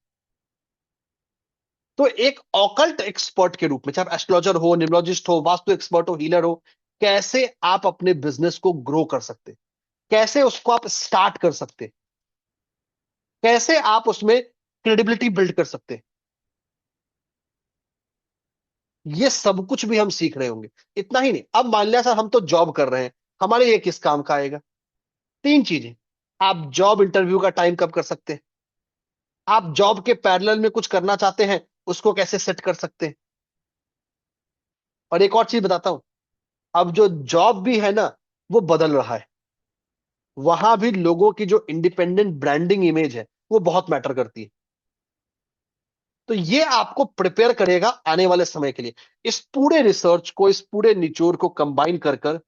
तो एक ऑकल्ट एक्सपर्ट के रूप में, चाहे एस्ट्रोलॉजर हो, न्यूमरोलॉजिस्ट हो, वास्तु एक्सपर्ट हो, हीलर हो, कैसे आप अपने बिजनेस को ग्रो कर सकते, कैसे उसको आप स्टार्ट कर सकते, कैसे आप उसमें क्रेडिबिलिटी बिल्ड कर सकते, ये सब कुछ भी हम सीख रहे होंगे। इतना ही नहीं, अब मान लिया सर हम तो जॉब कर रहे हैं, हमारे ये किस काम का आएगा। तीन चीजें। आप जॉब इंटरव्यू का टाइम कब कर सकते हैं, आप जॉब के पैरेलल में कुछ करना चाहते हैं, उसको कैसे सेट कर सकते हैं। और एक और चीज बताता हूं, अब जो जॉब भी है ना, वो बदल रहा है। वहां भी लोगों की जो इंडिपेंडेंट ब्रांडिंग इमेज है वो बहुत मैटर करती है। तो ये आपको प्रिपेयर करेगा आने वाले समय के लिए। इस पूरे रिसर्च को, इस पूरे निचोड़ को कंबाइन कर कर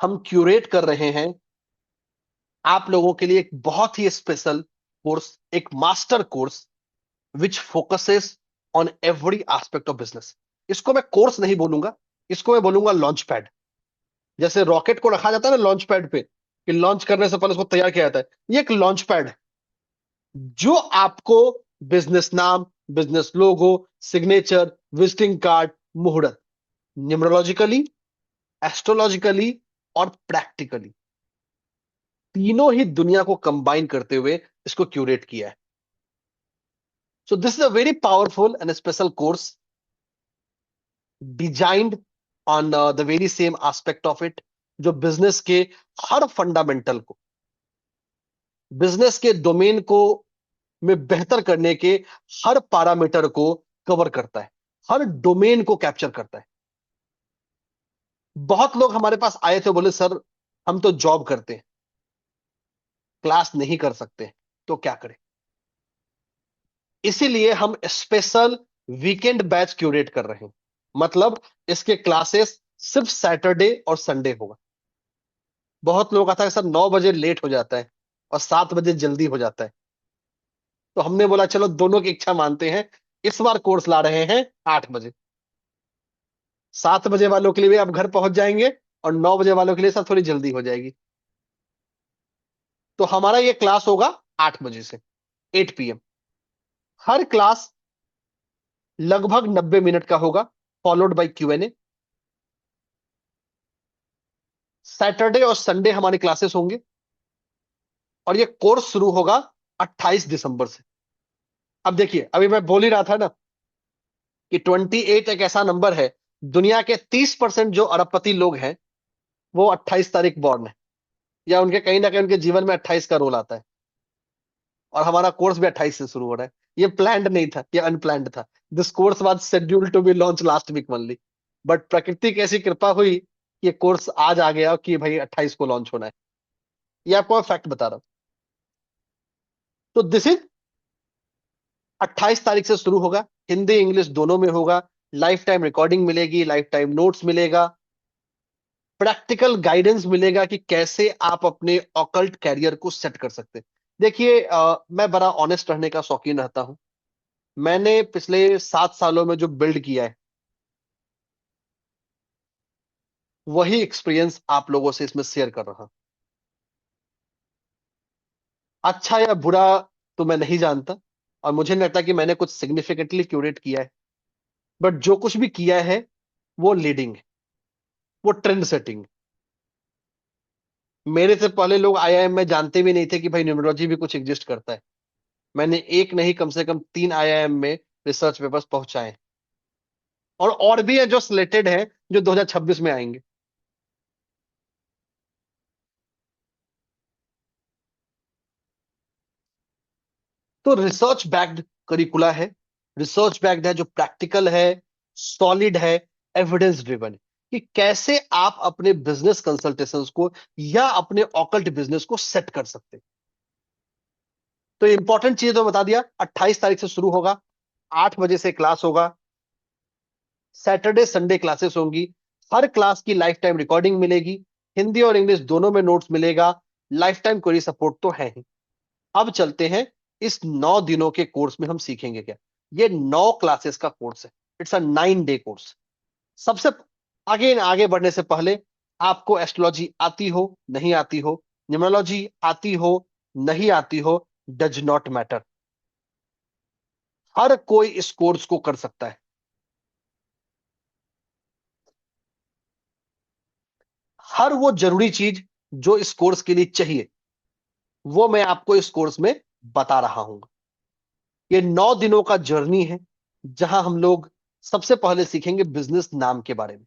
हम क्यूरेट कर रहे हैं आप लोगों के लिए एक बहुत ही स्पेशल कोर्स, एक master course which focuses on every aspect of business. इसको मैं कोर्स नहीं बोलूंगा, इसको मैं बोलूंगा लॉन्च पैड। जैसे रॉकेट को रखा जाता है ना लॉन्च पैड पे, कि लॉन्च करने से पहले उसको तैयार किया जाता है, ये एक लॉन्च पैड है जो आपको बिजनेस नाम, business logo, signature, visiting card, मुहूर्त, न्यूमरोलॉजिकली, एस्ट्रोलॉजिकली और प्रैक्टिकली, तीनों ही दुनिया को कंबाइन करते हुए इसको क्यूरेट किया है। So this is a very powerful and special course designed on the very same aspect of it, जो बिजनेस के हर फंडामेंटल को, बिजनेस के डोमेन को में बेहतर करने के हर पैरामीटर को कवर करता है, हर डोमेन को कैप्चर करता है। बहुत लोग हमारे पास आए थे, बोले सर हम तो जॉब करते हैं, क्लास नहीं कर सकते, तो क्या करें। इसीलिए हम स्पेशल वीकेंड बैच क्यूरेट कर रहे हैं। मतलब इसके क्लासेस सिर्फ सैटरडे और संडे होगा। बहुत लोग आता है सर 9 बजे लेट हो जाता है और 7 बजे जल्दी हो जाता है, तो हमने बोला चलो दोनों की इच्छा मानते हैं, इस बार कोर्स ला रहे हैं 8 बजे। 7 बजे वालों के लिए भी आप घर पहुंच जाएंगे, और 9 बजे वालों के लिए सर थोड़ी जल्दी हो जाएगी। तो हमारा ये क्लास होगा 8 बजे से 8 PM। हर क्लास लगभग 90 मिनट का होगा, फॉलोड बाय Q&A। सैटरडे और संडे हमारी क्लासेस होंगे, और ये कोर्स शुरू होगा 28 दिसंबर से। अब देखिए, अभी मैं बोल ही रहा था ना कि 28 एक ऐसा नंबर है, दुनिया के 30% जो अरबपति लोग हैं वो 28 तारीख बॉर्न है, या उनके कहीं ना कहीं उनके जीवन में 28 का रोल आता है। और हमारा कोर्स भी 28 से शुरू हो रहा है। ये प्लान्ड नहीं था, ये अनप्लान्ड था। This course was scheduled to be launch last week only, but प्रकृति की ऐसी कृपा हुई कि ये कोर्स आज आ गया कि भाई 28 को लॉन्च होना है। ये आपको फैक्ट बता रहा हूं। तो दिस इज 28 तारीख से शुरू होगा, हिंदी इंग्लिश दोनों में होगा। लाइफ टाइम रिकॉर्डिंग मिलेगी, लाइफ टाइम नोट्स मिलेगा, प्रैक्टिकल गाइडेंस मिलेगा कि कैसे आप अपने ऑकल्ट कैरियर को सेट कर सकते हैं। देखिए मैं बड़ा ऑनेस्ट रहने का शौकीन रहता हूं। मैंने पिछले 7 सालों में जो बिल्ड किया है, वही एक्सपीरियंस आप लोगों से इसमें शेयर कर रहा हूं। अच्छा या बुरा तो मैं नहीं जानता, और मुझे नहीं लगता कि मैंने कुछ सिग्निफिकेंटली क्यूरेट किया है, बट जो कुछ भी किया है वो लीडिंग है, वो ट्रेंड सेटिंग। मेरे से पहले लोग आईआईएम में जानते भी नहीं थे कि भाई न्यूमरोलॉजी भी कुछ एग्जिस्ट करता है। मैंने एक नहीं, कम से कम 3 आईआईएम में रिसर्च पेपर्स पहुंचाए हैं। और भी है जो सिलेक्टेड है, जो 2026 में आएंगे। तो रिसर्च बैक्ड करिकुला है, रिसर्च बैक्ड है, जो प्रैक्टिकल है, सॉलिड है, एविडेंस ड्रिवन है, कि कैसे आप अपने बिजनेस कंसल्टेशंस को या अपने ऑकल्ट बिजनेस को सेट कर सकते हैं। तो इंपॉर्टेंट चीज तो बता दिया, 28 तारीख से शुरू होगा, 8 बजे से क्लास होगा, सैटरडे संडे क्लासेस होंगी, हर क्लास की लाइफ टाइम रिकॉर्डिंग मिलेगी, हिंदी और इंग्लिश दोनों में नोट्स मिलेगा, लाइफ टाइम क्वेरी सपोर्ट तो है ही। अब चलते हैं, इस 9 दिनों के कोर्स में हम सीखेंगे क्या। ये 9 क्लासेस का कोर्स है, इट्स अ 9 डे कोर्स। सबसे आगे आगे बढ़ने से पहले, आपको एस्ट्रोलॉजी आती हो नहीं आती हो, न्यूमरोलॉजी आती हो नहीं आती हो, डज नॉट मैटर, हर कोई इस कोर्स को कर सकता है। हर वो जरूरी चीज जो इस कोर्स के लिए चाहिए, वो मैं आपको इस कोर्स में बता रहा हूं। ये 9 दिनों का जर्नी है, जहां हम लोग सबसे पहले सीखेंगे बिजनेस नाम के बारे में,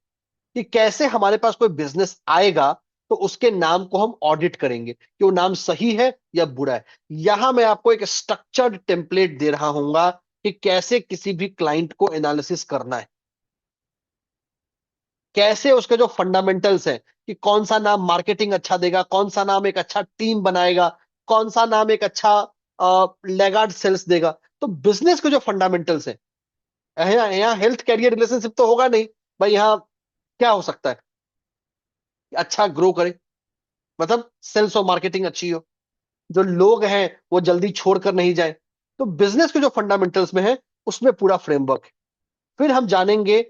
कि कैसे हमारे पास कोई बिजनेस आएगा तो उसके नाम को हम ऑडिट करेंगे कि वो नाम सही है या बुरा है। यहां मैं आपको एक स्ट्रक्चर्ड टेम्पलेट दे रहा हूंगा कि कैसे किसी भी क्लाइंट को एनालिसिस करना है, कैसे उसके जो फंडामेंटल्स हैं, कि कौन सा नाम मार्केटिंग अच्छा देगा, कौन सा नाम एक अच्छा टीम बनाएगा, कौन सा नाम एक अच्छा लेगार्ड सेल्स देगा। तो बिजनेस के जो फंडामेंटल्स हैं, यहाँ यहाँ हेल्थ कैरियर रिलेशनशिप तो होगा नहीं भाई। यहाँ क्या हो सकता है, अच्छा ग्रो करे, मतलब सेल्स और मार्केटिंग अच्छी हो, जो लोग हैं वो जल्दी छोड़कर नहीं जाए। तो बिजनेस के जो फंडामेंटल्स में है, उसमें पूरा फ्रेमवर्क है। फिर हम जानेंगे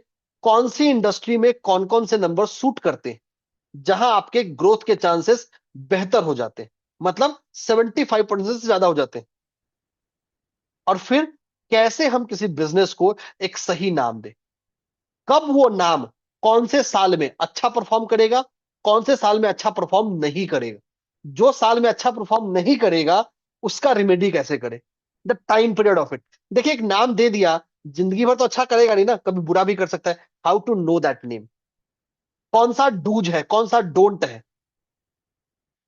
कौन सी इंडस्ट्री में कौन कौन से नंबर सूट करते हैं, जहां आपके ग्रोथ के चांसेस बेहतर हो जाते हैं, मतलब 75% से ज्यादा हो जाते हैं। और फिर कैसे हम किसी बिजनेस को एक सही नाम दें, कब वो नाम कौन से साल में अच्छा परफॉर्म करेगा, कौन से साल में अच्छा परफॉर्म नहीं करेगा, जो साल में अच्छा परफॉर्म नहीं करेगा उसका रिमेडी कैसे करें, the time period of it. देखिए, एक नाम दे दिया, जिंदगी भर तो अच्छा करेगा नहीं ना, कभी बुरा भी कर सकता है। How to know that name, कौन सा डूज है, कौन सा डोंट है।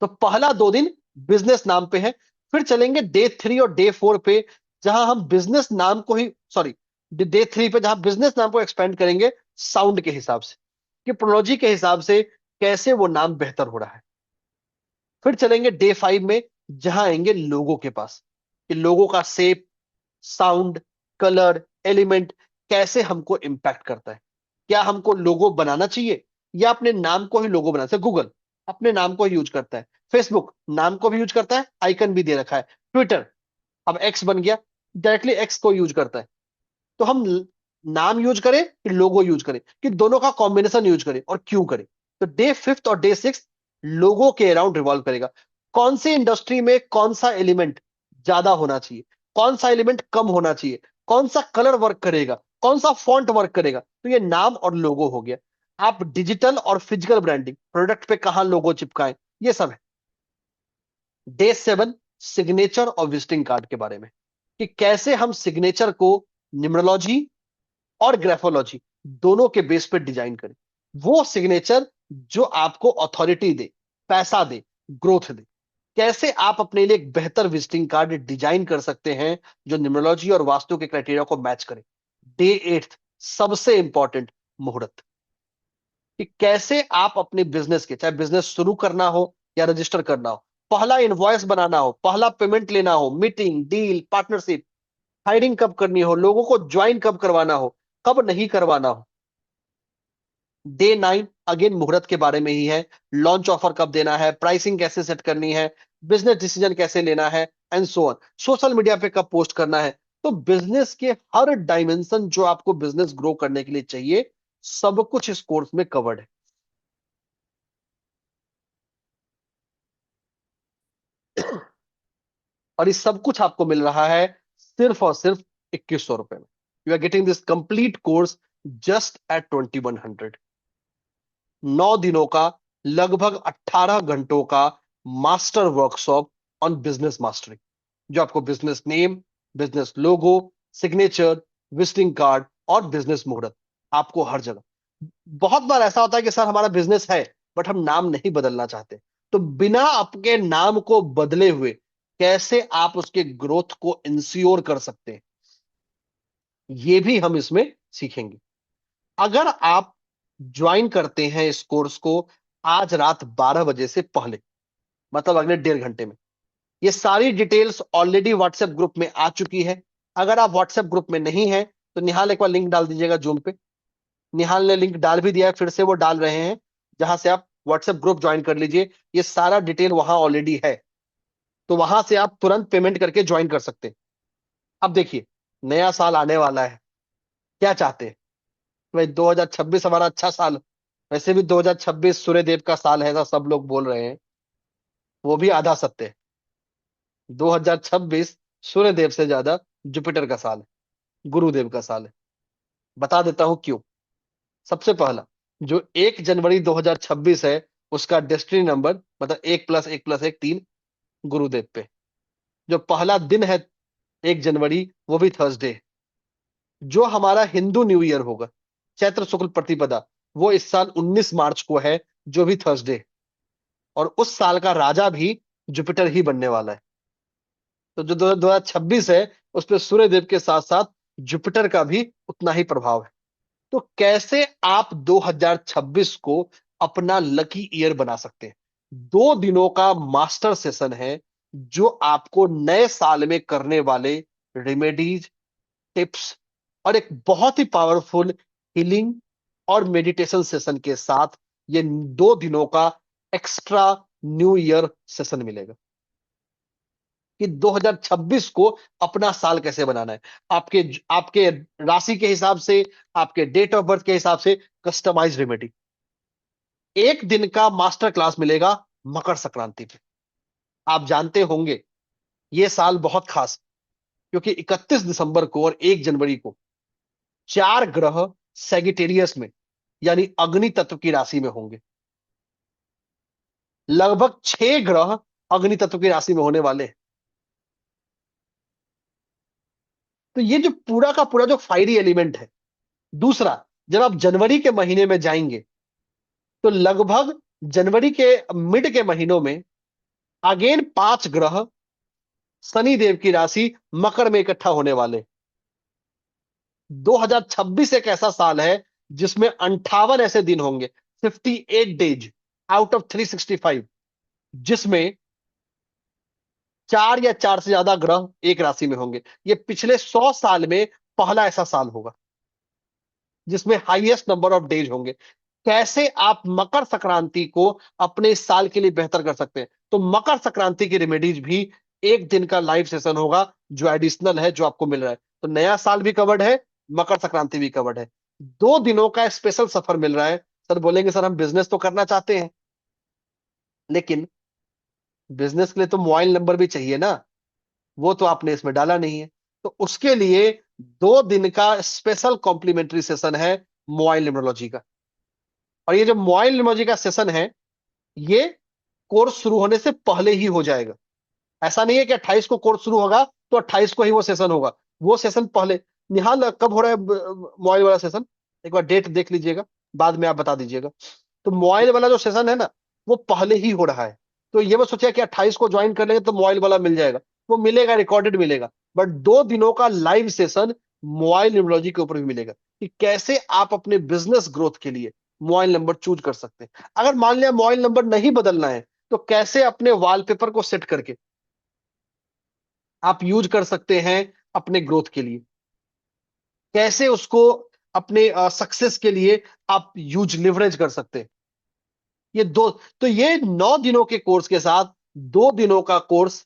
तो पहला 2 दिन बिजनेस नाम पे है। फिर चलेंगे डे 3 और डे 4 पे, जहां हम बिजनेस नाम को ही, सॉरी, डे 3 पे जहां बिजनेस नाम को एक्सपेंड करेंगे साउंड के हिसाब से, कि प्रोलॉजी के हिसाब से कैसे वो नाम बेहतर हो रहा है। फिर चलेंगे डे 5 में, जहां आएंगे लोगों के पास, कि लोगों का शेप, साउंड, कलर, एलिमेंट कैसे हमको इंपैक्ट करता है। क्या हमको लोगो बनाना चाहिए, या अपने नाम को ही लोगो बनाना चाहिए। गूगल अपने नाम को ही यूज करता है, फेसबुक नाम को भी यूज करता है, आइकन भी दे रखा है, ट्विटर अब एक्स बन गया, डायरेक्टली एक्स को यूज करता है। तो हम नाम यूज करें कि लोगो यूज करें, कि दोनों का कॉम्बिनेशन यूज करें, और क्यों करें। तो डे 5 और डे 6 लोगों के अराउंड रिवॉल्व करेगा। कौन सी इंडस्ट्री में कौन सा एलिमेंट ज्यादा होना चाहिए, कौन सा एलिमेंट कम होना चाहिए, कौन सा कलर वर्क करेगा, कौन सा फॉन्ट वर्क करेगा। तो ये नाम और लोगो हो गया। आप डिजिटल और फिजिकल ब्रांडिंग, प्रोडक्ट पे कहां लोगो चिपकाएं, ये सब है। डे 7 सिग्नेचर और विजिटिंग कार्ड के बारे में, कि कैसे हम सिग्नेचर को न्यूमरोलॉजी और ग्राफोलॉजी दोनों के बेस पर डिजाइन करें। वो सिग्नेचर जो आपको अथॉरिटी दे, पैसा दे, ग्रोथ दे। कैसे आप अपने लिए एक बेहतर विजिटिंग कार्ड डिजाइन कर सकते हैं, जो न्यूमरोलॉजी और वास्तु के क्राइटेरिया को मैच करे। डे 8 सबसे इंपॉर्टेंट, मुहूर्त, कि कैसे आप अपने बिजनेस के, चाहे बिजनेस शुरू करना हो या रजिस्टर करना हो, पहला इनवॉइस बनाना हो, पहला पेमेंट लेना हो, मीटिंग, डील, पार्टनरशिप, हायरिंग कब करनी हो, लोगों को ज्वाइन कब करवाना हो, कब नहीं करवाना हो। डे 9 अगेन मुहूर्त के बारे में ही है। लॉन्च ऑफर कब देना है, प्राइसिंग कैसे सेट करनी है, बिजनेस डिसीजन कैसे लेना है, and so on. Social media पे कब पोस्ट करना है। तो बिजनेस के हर डायमेंशन जो आपको बिजनेस ग्रो करने के लिए चाहिए, सब कुछ इस कोर्स में कवर्ड है। और ये सब कुछ आपको मिल रहा है सिर्फ और सिर्फ 2100 रुपए में। You are getting this complete course just at 2100। 9 दिनों का, लगभग 18 घंटों का master workshop on business mastery, जो आपको business name, business logo, signature, visiting card और बिजनेस मुहूर्त, आपको हर जगह। बहुत बार ऐसा होता है कि सर हमारा बिजनेस है बट हम नाम नहीं बदलना चाहते, तो बिना आपके नाम को बदले हुए कैसे आप उसके ग्रोथ को इंश्योर कर सकते हैं, ये भी हम इसमें सीखेंगे। अगर आप ज्वाइन करते हैं इस कोर्स को आज रात 12 बजे से पहले, मतलब अगले 1.5 घंटे में, ये सारी डिटेल्स ऑलरेडी व्हाट्सएप ग्रुप में आ चुकी है। अगर आप व्हाट्सएप ग्रुप में नहीं है तो निहाल एक बार लिंक डाल दीजिएगा जूम पे। निहाल ने लिंक डाल भी दिया है, फिर से वो डाल रहे हैं, जहां से आप व्हाट्सएप ग्रुप ज्वाइन कर लीजिए। ये सारा डिटेल वहां ऑलरेडी है, तो वहां से आप तुरंत पेमेंट करके ज्वाइन कर सकते हैं। अब देखिए, नया साल आने वाला है, क्या चाहते हैं भाई? 2026 हमारा अच्छा साल, वैसे भी 2026 सूर्यदेव का साल है, ऐसा सब लोग बोल रहे हैं, वो भी आधा सत्य है। 2026 सूर्यदेव से ज्यादा जुपिटर का साल है, गुरुदेव का साल है। बता देता हूं क्यों। सबसे पहला, जो 1 जनवरी 2026 है, उसका डेस्टिनी नंबर, मतलब 1+1+1 3, गुरुदेव पे। जो पहला दिन है 1 जनवरी, वो भी थर्सडे है। जो हमारा हिंदू न्यू ईयर होगा, चैत्र शुक्ल प्रतिपदा, वो इस साल 19 मार्च को है, जो भी थर्सडे है। और उस साल का राजा भी जुपिटर ही बनने वाला है। तो जो 2026 है, उस पर सूर्यदेव के साथ साथ जुपिटर का भी उतना ही प्रभाव है। तो कैसे आप 2026 को अपना लकी ईयर बना सकते हैं? 2 दिनों का मास्टर सेशन है, जो आपको नए साल में करने वाले रेमेडीज, टिप्स और एक बहुत ही पावरफुल हीलिंग और मेडिटेशन सेशन के साथ, ये 2 दिनों का एक्स्ट्रा न्यू ईयर सेशन मिलेगा कि 2026 को अपना साल कैसे बनाना है, आपके आपके राशि के हिसाब से, आपके डेट ऑफ बर्थ के हिसाब से, कस्टमाइज रेमेडी। एक दिन का मास्टर क्लास मिलेगा मकर संक्रांति पे। आप जानते होंगे ये साल बहुत खास है, क्योंकि 31 दिसंबर को और 1 जनवरी को 4 ग्रह सेगिटेरियस में, यानी अग्नि तत्व की राशि में होंगे। लगभग 6 ग्रह अग्नि तत्व की राशि में होने वाले हैं। तो ये जो पूरा का पूरा जो फायरी एलिमेंट है। दूसरा, जब आप जनवरी के महीने में जाएंगे, तो लगभग जनवरी के मिड के महीनों में अगेन 5 ग्रह शनि देव की राशि मकर में इकट्ठा होने वाले। 2026 एक ऐसा साल है जिसमें 58 ऐसे दिन होंगे, 58 डेज आउट ऑफ 365, जिसमें 4 या 4 से ज्यादा ग्रह एक राशि में होंगे। ये पिछले 100 साल में पहला ऐसा साल होगा जिसमें हाईएस्ट नंबर ऑफ डेज होंगे। कैसे आप मकर संक्रांति को अपने इस साल के लिए बेहतर कर सकते हैं? तो मकर संक्रांति की रेमेडीज भी एक दिन का लाइव सेशन होगा, जो एडिशनल है, जो आपको मिल रहा है। तो नया साल भी कवर्ड है, मकर संक्रांति भी कवर्ड है। 2 दिनों का स्पेशल सफर मिल रहा है। सर बोलेंगे सर हम बिजनेस तो करना चाहते हैं, लेकिन बिजनेस के लिए तो मोबाइल नंबर भी चाहिए ना, वो तो आपने इसमें डाला नहीं है। तो उसके लिए 2 दिन का स्पेशल कॉम्प्लीमेंट्री सेशन है मोबाइल न्यूमरोलॉजी का। और ये जो मोबाइल न्यूमरोलॉजी का सेशन है, ये कोर्स शुरू होने से पहले ही हो जाएगा। ऐसा नहीं है कि 28 को कोर्स शुरू होगा तो 28 को ही वो सेशन होगा। वो सेशन पहले। निहाल, कब हो रहा है मोबाइल वाला सेशन? एक बार डेट देख लीजिएगा, बाद में आप बता दीजिएगा। तो मोबाइल वाला जो सेशन है ना, वो पहले ही हो रहा है। तो ये मैं सोचा कि 28 को ज्वाइन कर लेंगे तो मोबाइल वाला मिल जाएगा। वो मिलेगा, रिकॉर्डेड मिलेगा, बट 2 दिनों का लाइव सेशन मोबाइल न्यूमरोलॉजी के ऊपर भी मिलेगा कि कैसे आप अपने बिजनेस ग्रोथ के लिए मोबाइल नंबर चूज कर सकते हैं। अगर मान लिया मोबाइल नंबर नहीं बदलना है, तो कैसे अपने वॉलपेपर को सेट करके आप यूज कर सकते हैं अपने ग्रोथ के लिए, कैसे उसको अपने सक्सेस के लिए आप यूज लिवरेज कर सकते हैं। ये दो, तो ये 9 दिनों के कोर्स के साथ 2 दिनों का कोर्स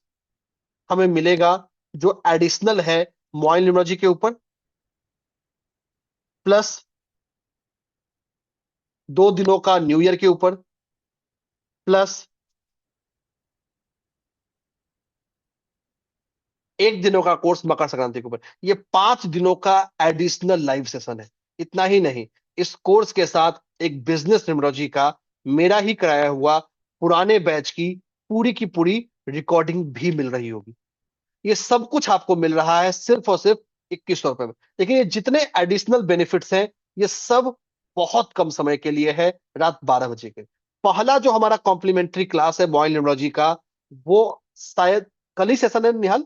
हमें मिलेगा, जो एडिशनल है मोबाइल न्यूमरोलॉजी के ऊपर, प्लस 2 दिनों का न्यू ईयर के ऊपर, प्लस 1 दिनों का कोर्स मकर संक्रांति के ऊपर। ये 5 दिनों का एडिशनल लाइव सेशन है। इतना ही नहीं, इस कोर्स के साथ एक बिजनेस न्यूमरोलॉजी का मेरा ही कराया हुआ पुराने बैच की पूरी पूरी रिकॉर्डिंग भी मिल रही होगी। ये सब कुछ आपको मिल रहा है सिर्फ और सिर्फ 2100 रुपए में। लेकिन ये जितने एडिशनल बेनिफिट्स हैं, ये सब बहुत कम समय के लिए है, रात 12 बजे के। पहला जो हमारा कॉम्प्लीमेंट्री क्लास है मोबाइल न्यूमरोलॉजी का, वो शायद कल ही सेशन है निहाल,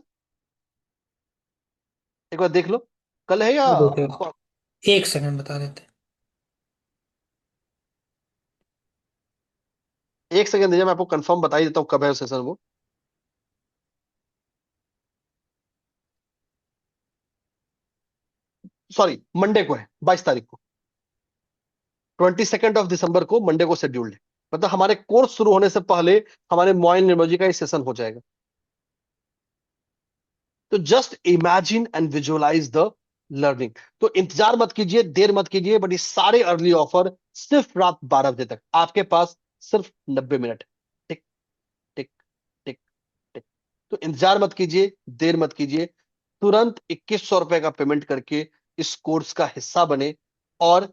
एक बार देख लो, कल है या देखो, एक सेकंड बता देते हैं। एक सेकंड दीजिए, मैं आपको कंफर्म बता ही देता हूँ कब है सेशन वो। सॉरी, मंडे को है, 22 तारीख को, 22 दिसंबर को मंडे को शेड्यूल्ड है। मतलब हमारे कोर्स शुरू होने से पहले हमारे मोबाइल न्यूमरोलॉजी का ये सेशन हो जाएगा। तो just imagine and visualise the learning. तो इंतजार मत कीजिए, देर मत कीजिए, बट ये सारे अर्ली ऑफर सिर्फ रात 12 बजे तक आपके पास, सिर्फ 90 मिनट। टिक टिक टिक टिक। तो इंतजार मत कीजिए, देर मत कीजिए, तुरंत 2100 रुपए का पेमेंट करके इस कोर्स का हिस्सा बने, और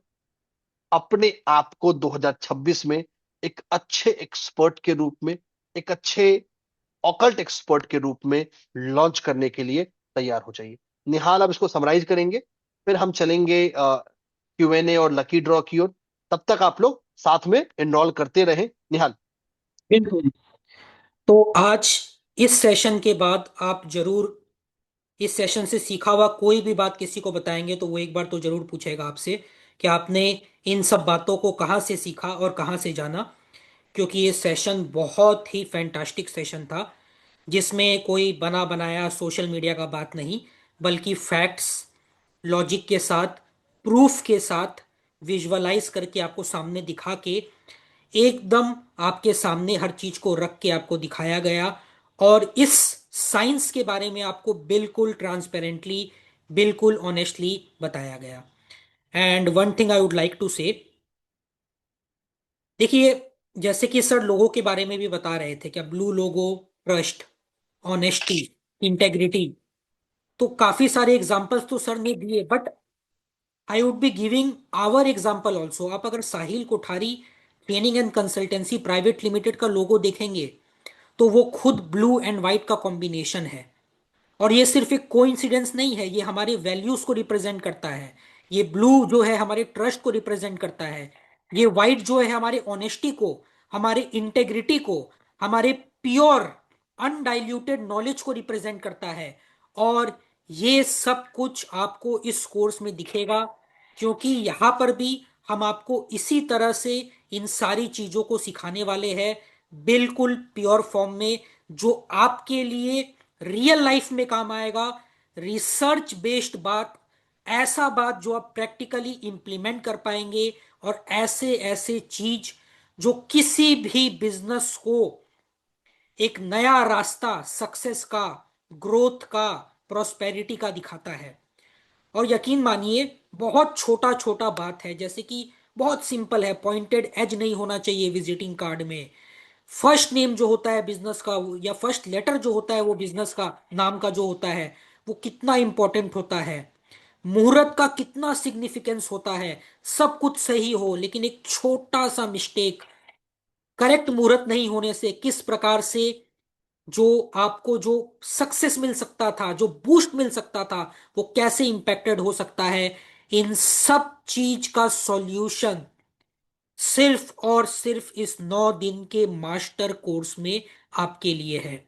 अपने आप को 2026 में एक अच्छे एक्सपर्ट के रूप में, एक अच्छे ऑकल्ट एक्सपर्ट के रूप में लॉन्च करने के लिए तैयार हो जाइए। निहाल अब इसको समराइज करेंगे, फिर हम चलेंगे Q&A और लकी ड्रॉ की ओर। तब तक आप लोग साथ में एनरोल करते रहें। निहाल। बिल्कुल। तो आज इस सेशन के बाद आप जरूर इस सेशन से सीखा हुआ कोई भी बात किसी को बताएंगे तो वो एक बार तो जरूर पूछेगा आपसे कि आपने इन सब बातों को कहाँ से सीखा और कहाँ से जाना। क्योंकि ये सेशन बहुत ही फैंटास्टिक सेशन था, जिसमें कोई बना बनाया सोशल मीडिया का बात नहीं, बल्कि फैक्ट्स, लॉजिक के साथ, प्रूफ के साथ, विजुअलाइज करके आपको सामने दिखा के, एकदम आपके सामने हर चीज को रख के आपको दिखाया गया। और इस साइंस के बारे में आपको बिल्कुल ट्रांसपेरेंटली, बिल्कुल ऑनेस्टली बताया गया। And one thing I would like to say, देखिए, जैसे कि सर लोगों के बारे में भी बता रहे थे, क्या blue logo, trust, honesty, integrity, तो काफी सारे एग्जांपल्स तो सर ने दिए, but I would be giving our example also. आप अगर Sahil Kothari training and consultancy private limited का लोगो देखेंगे, तो वो खुद ब्लू एंड व्हाइट का कॉम्बिनेशन है। और ये सिर्फ एक कोइंसिडेंस नहीं है, ये हमारे वैल्यूज को रिप्रेजेंट करता है। ये ब्लू जो है हमारे ट्रस्ट को रिप्रेजेंट करता है। ये व्हाइट जो है हमारे ऑनेस्टी को, हमारे इंटेग्रिटी को, हमारे प्योर अनडाइल्यूटेड नॉलेज को रिप्रेजेंट करता है। और ये सब कुछ आपको इस कोर्स में दिखेगा, क्योंकि यहां पर भी हम आपको इसी तरह से इन सारी चीजों को सिखाने वाले हैं, बिल्कुल प्योर फॉर्म में, जो आपके लिए रियल लाइफ में काम आएगा। रिसर्च बेस्ड बात, ऐसा बात जो आप प्रैक्टिकली इंप्लीमेंट कर पाएंगे, और ऐसे ऐसे चीज जो किसी भी बिजनेस को एक नया रास्ता सक्सेस का, ग्रोथ का, प्रोस्पेरिटी का दिखाता है। और यकीन मानिए, बहुत छोटा छोटा बात है, जैसे कि बहुत सिंपल है, पॉइंटेड एज नहीं होना चाहिए विजिटिंग कार्ड में। फर्स्ट नेम जो होता है बिजनेस का, या फर्स्ट लेटर जो होता है वो बिजनेस का नाम का जो होता है, वो कितना इंपॉर्टेंट होता है। मुहूर्त का कितना सिग्निफिकेंस होता है। सब कुछ सही हो, लेकिन एक छोटा सा मिस्टेक, करेक्ट मुहूर्त नहीं होने से किस प्रकार से जो आपको जो सक्सेस मिल सकता था, जो बूस्ट मिल सकता था, वो कैसे इंपैक्टेड हो सकता है। इन सब चीज का सॉल्यूशन सिर्फ और सिर्फ इस 9 दिन के मास्टर कोर्स में आपके लिए है।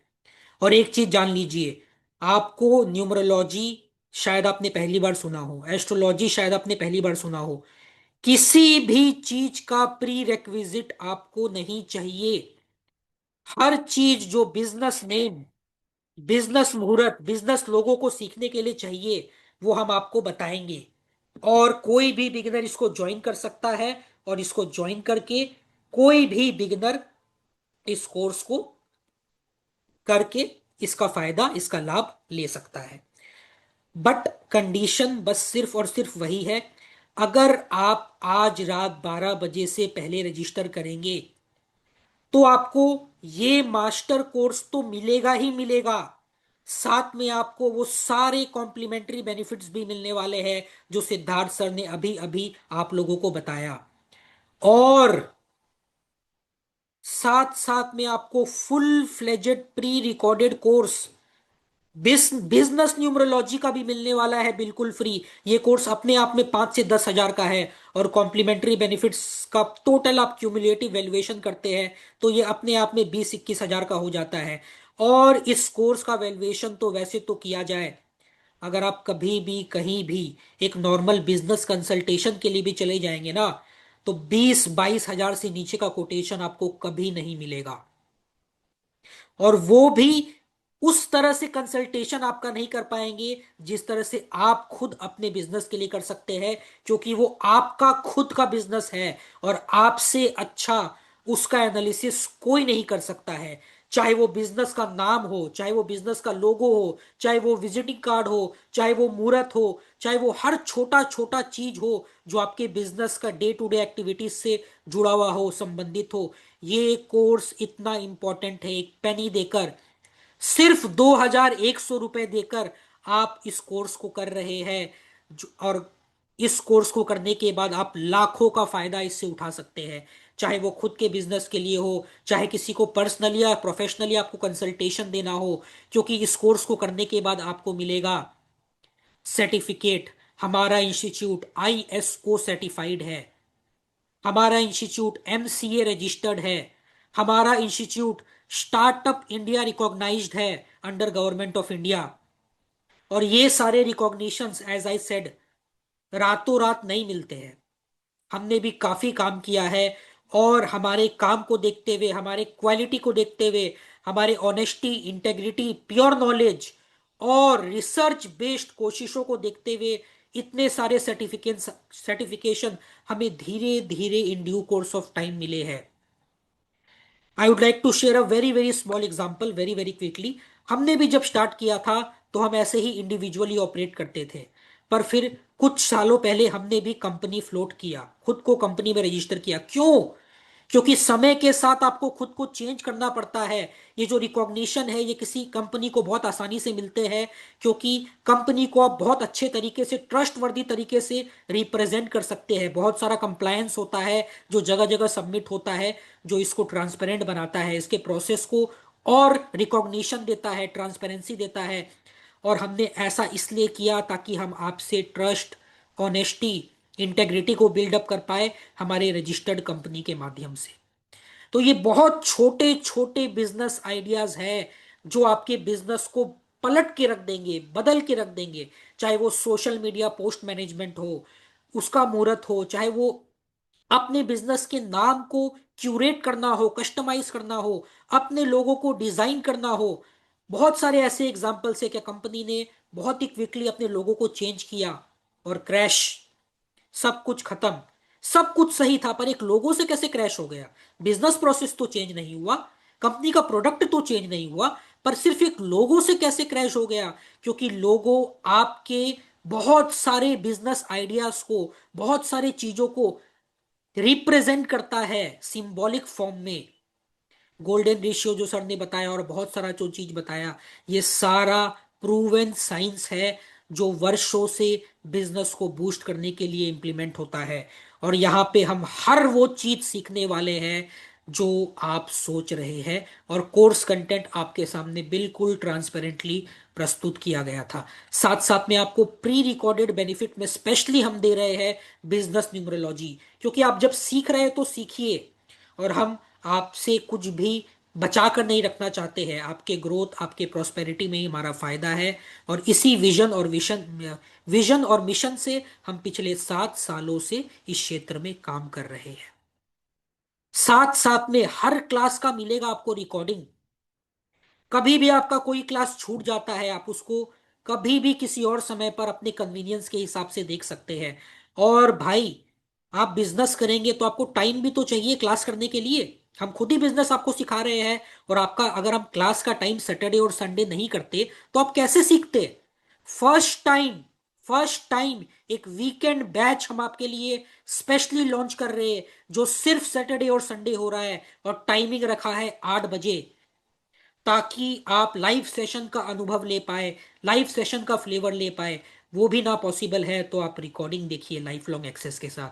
और एक चीज जान लीजिए, आपको न्यूमरोलॉजी शायद आपने पहली बार सुना हो, एस्ट्रोलॉजी शायद आपने पहली बार सुना हो, किसी भी चीज का प्री रेक्विजिट आपको नहीं चाहिए। हर चीज जो बिजनेस नेम, बिजनेस मुहूर्त, बिजनेस लोगों को सीखने के लिए चाहिए, वो हम आपको बताएंगे। और कोई भी बिगिनर इसको ज्वाइन कर सकता है, और इसको ज्वाइन करके कोई भी बिगिनर इस कोर्स को करके इसका फायदा, इसका लाभ ले सकता है। बट कंडीशन बस सिर्फ और सिर्फ वही है, अगर आप आज रात 12 बजे से पहले रजिस्टर करेंगे, तो आपको ये मास्टर कोर्स तो मिलेगा ही मिलेगा, साथ में आपको वो सारे कॉम्प्लीमेंट्री बेनिफिट्स भी मिलने वाले हैं जो सिद्धार्थ सर ने अभी अभी आप लोगों को बताया। और साथ साथ में आपको full fledged pre recorded course business numerology का भी मिलने वाला है, बिल्कुल फ्री। ये कोर्स अपने आप में 5 से 10 हजार का है। और कॉम्प्लीमेंट्री बेनिफिट्स का टोटल आप क्यूमुलेटिव वैल्यूएशन करते हैं तो ये अपने आप में 20-21 हजार का हो जाता है। और इस कोर्स का वैल्यूएशन तो वैसे तो किया जाए, अगर आप कभी भी कहीं भी एक नॉर्मल बिजनेस कंसल्टेशन के लिए भी चले जाएंगे ना, तो 20-22 हजार से नीचे का कोटेशन आपको कभी नहीं मिलेगा। और वो भी उस तरह से कंसल्टेशन आपका नहीं कर पाएंगे जिस तरह से आप खुद अपने बिजनेस के लिए कर सकते हैं, क्योंकि वो आपका खुद का बिजनेस है और आपसे अच्छा उसका एनालिसिस कोई नहीं कर सकता है। चाहे वो बिजनेस का नाम हो, चाहे वो बिजनेस का लोगो हो, चाहे वो विजिटिंग कार्ड हो, चाहे वो मूर्त हो, चाहे वो हर छोटा छोटा चीज हो जो आपके बिजनेस का डे टू डे एक्टिविटीज से जुड़ा हुआ हो, संबंधित हो। ये कोर्स इतना इंपॉर्टेंट है, एक पेनी देकर, सिर्फ 2100 रुपए देकर आप इस कोर्स को कर रहे हैं। और इस कोर्स को करने के बाद आप लाखों का फायदा इससे उठा सकते हैं, चाहे वो खुद के बिजनेस के लिए हो, चाहे किसी को पर्सनली या प्रोफेशनली आपको कंसल्टेशन देना हो। क्योंकि इस कोर्स को करने के बाद आपको मिलेगा सर्टिफिकेट। हमारा इंस्टीट्यूट ISO सर्टिफाइड है, हमारा इंस्टीट्यूट MCA रजिस्टर्ड है, हमारा इंस्टीट्यूट स्टार्टअप इंडिया रिकॉग्नाइज्ड है अंडर गवर्नमेंट ऑफ इंडिया। और ये सारे रिकॉग्निशंस एज आई सेड रातों रात नहीं मिलते हैं। हमने भी काफी काम किया है। और हमारे काम को देखते हुए, हमारे क्वालिटी को देखते हुए, हमारे ऑनेस्टी, इंटेग्रिटी, प्योर नॉलेज और रिसर्च बेस्ड कोशिशों को देखते हुए इतने सारे सर्टिफिकेशन हमें धीरे धीरे in due course of time मिले हैं। I would like to share a very very small example, very very quickly. हमने भी जब स्टार्ट किया था तो हम ऐसे ही इंडिविजुअली ऑपरेट करते थे। पर फिर कुछ सालों पहले हमने भी कंपनी फ्लोट किया, खुद को कंपनी में रजिस्टर किया। क्यों? क्योंकि समय के साथ आपको खुद को चेंज करना पड़ता है। ये जो रिकॉग्निशन है ये किसी कंपनी को बहुत आसानी से मिलते हैं, क्योंकि कंपनी को आप बहुत अच्छे तरीके से, ट्रस्टवर्दी तरीके से रिप्रेजेंट कर सकते हैं। बहुत सारा कंप्लायंस होता है जो जगह जगह सबमिट होता है, जो इसको ट्रांसपेरेंट बनाता है, इसके प्रोसेस को और रिकॉग्निशन देता है, ट्रांसपेरेंसी देता है। और हमने ऐसा इसलिए किया ताकि हम आपसे ट्रस्ट, ऑनेस्टी, इंटेग्रिटी को बिल्डअप कर पाए हमारे रजिस्टर्ड कंपनी के माध्यम से। तो ये बहुत छोटे छोटे बिजनेस आइडियाज हैं जो आपके बिजनेस को पलट के रख देंगे, बदल के रख देंगे। चाहे वो सोशल मीडिया पोस्ट मैनेजमेंट हो, उसका मुहूर्त हो, चाहे वो अपने बिजनेस के नाम को क्यूरेट करना हो, कस्टमाइज करना हो, अपने लोगों को डिजाइन करना हो। बहुत सारे ऐसे एग्जाम्पल्स है कि कंपनी ने बहुत ही क्विकली अपने लोगों को चेंज किया और क्रैश, सब कुछ खत्म। सब कुछ सही था पर एक लोगो से कैसे क्रैश हो गया? बिजनेस प्रोसेस तो चेंज नहीं हुआ, कंपनी का प्रोडक्ट तो चेंज नहीं हुआ, पर सिर्फ एक लोगो से कैसे क्रैश हो गया? क्योंकि लोगो आपके बहुत सारे बिजनेस आइडियाज को, बहुत सारे चीजों को रिप्रेजेंट करता है सिंबॉलिक फॉर्म में। गोल्डन रेशियो जो सर ने बताया और बहुत सारा जो चीज बताया, ये सारा प्रूवन साइंस है जो वर्षों से बिजनेस को बूस्ट करने के लिए इंप्लीमेंट होता है। और यहाँ पे हम हर वो चीज सीखने वाले हैं जो आप सोच रहे हैं। और कोर्स कंटेंट आपके सामने बिल्कुल ट्रांसपेरेंटली प्रस्तुत किया गया था। साथ साथ में आपको प्री रिकॉर्डेड बेनिफिट में स्पेशली हम दे रहे हैं बिजनेस न्यूमरोलॉजी, क्योंकि आप जब सीख रहे हैं तो सीखिए। और हम आपसे कुछ भी बचा कर नहीं रखना चाहते हैं। आपके ग्रोथ, आपके प्रॉस्पेरिटी में ही हमारा फायदा है। और इसी विजन और मिशन से हम पिछले 7 सालों से इस क्षेत्र में काम कर रहे हैं। साथ साथ में हर क्लास का मिलेगा आपको रिकॉर्डिंग। कभी भी आपका कोई क्लास छूट जाता है, आप उसको कभी भी किसी और समय पर अपने कन्वीनियंस के हिसाब से देख सकते हैं। और भाई, आप बिजनेस करेंगे तो आपको टाइम भी तो चाहिए क्लास करने के लिए। हम खुद ही बिजनेस आपको सिखा रहे हैं, और आपका अगर हम क्लास का टाइम सैटरडे और संडे नहीं करते तो आप कैसे सीखते? फर्स्ट टाइम, फर्स्ट टाइम एक वीकेंड बैच हम आपके लिए स्पेशली लॉन्च कर रहे हैं, जो सिर्फ सैटरडे और संडे हो रहा है और टाइमिंग रखा है 8 बजे। ताकि आप लाइव सेशन का अनुभव ले पाए, लाइव सेशन का फ्लेवर ले पाए। वो भी ना पॉसिबल है तो आप रिकॉर्डिंग देखिए लाइफ लॉन्ग एक्सेस के साथ।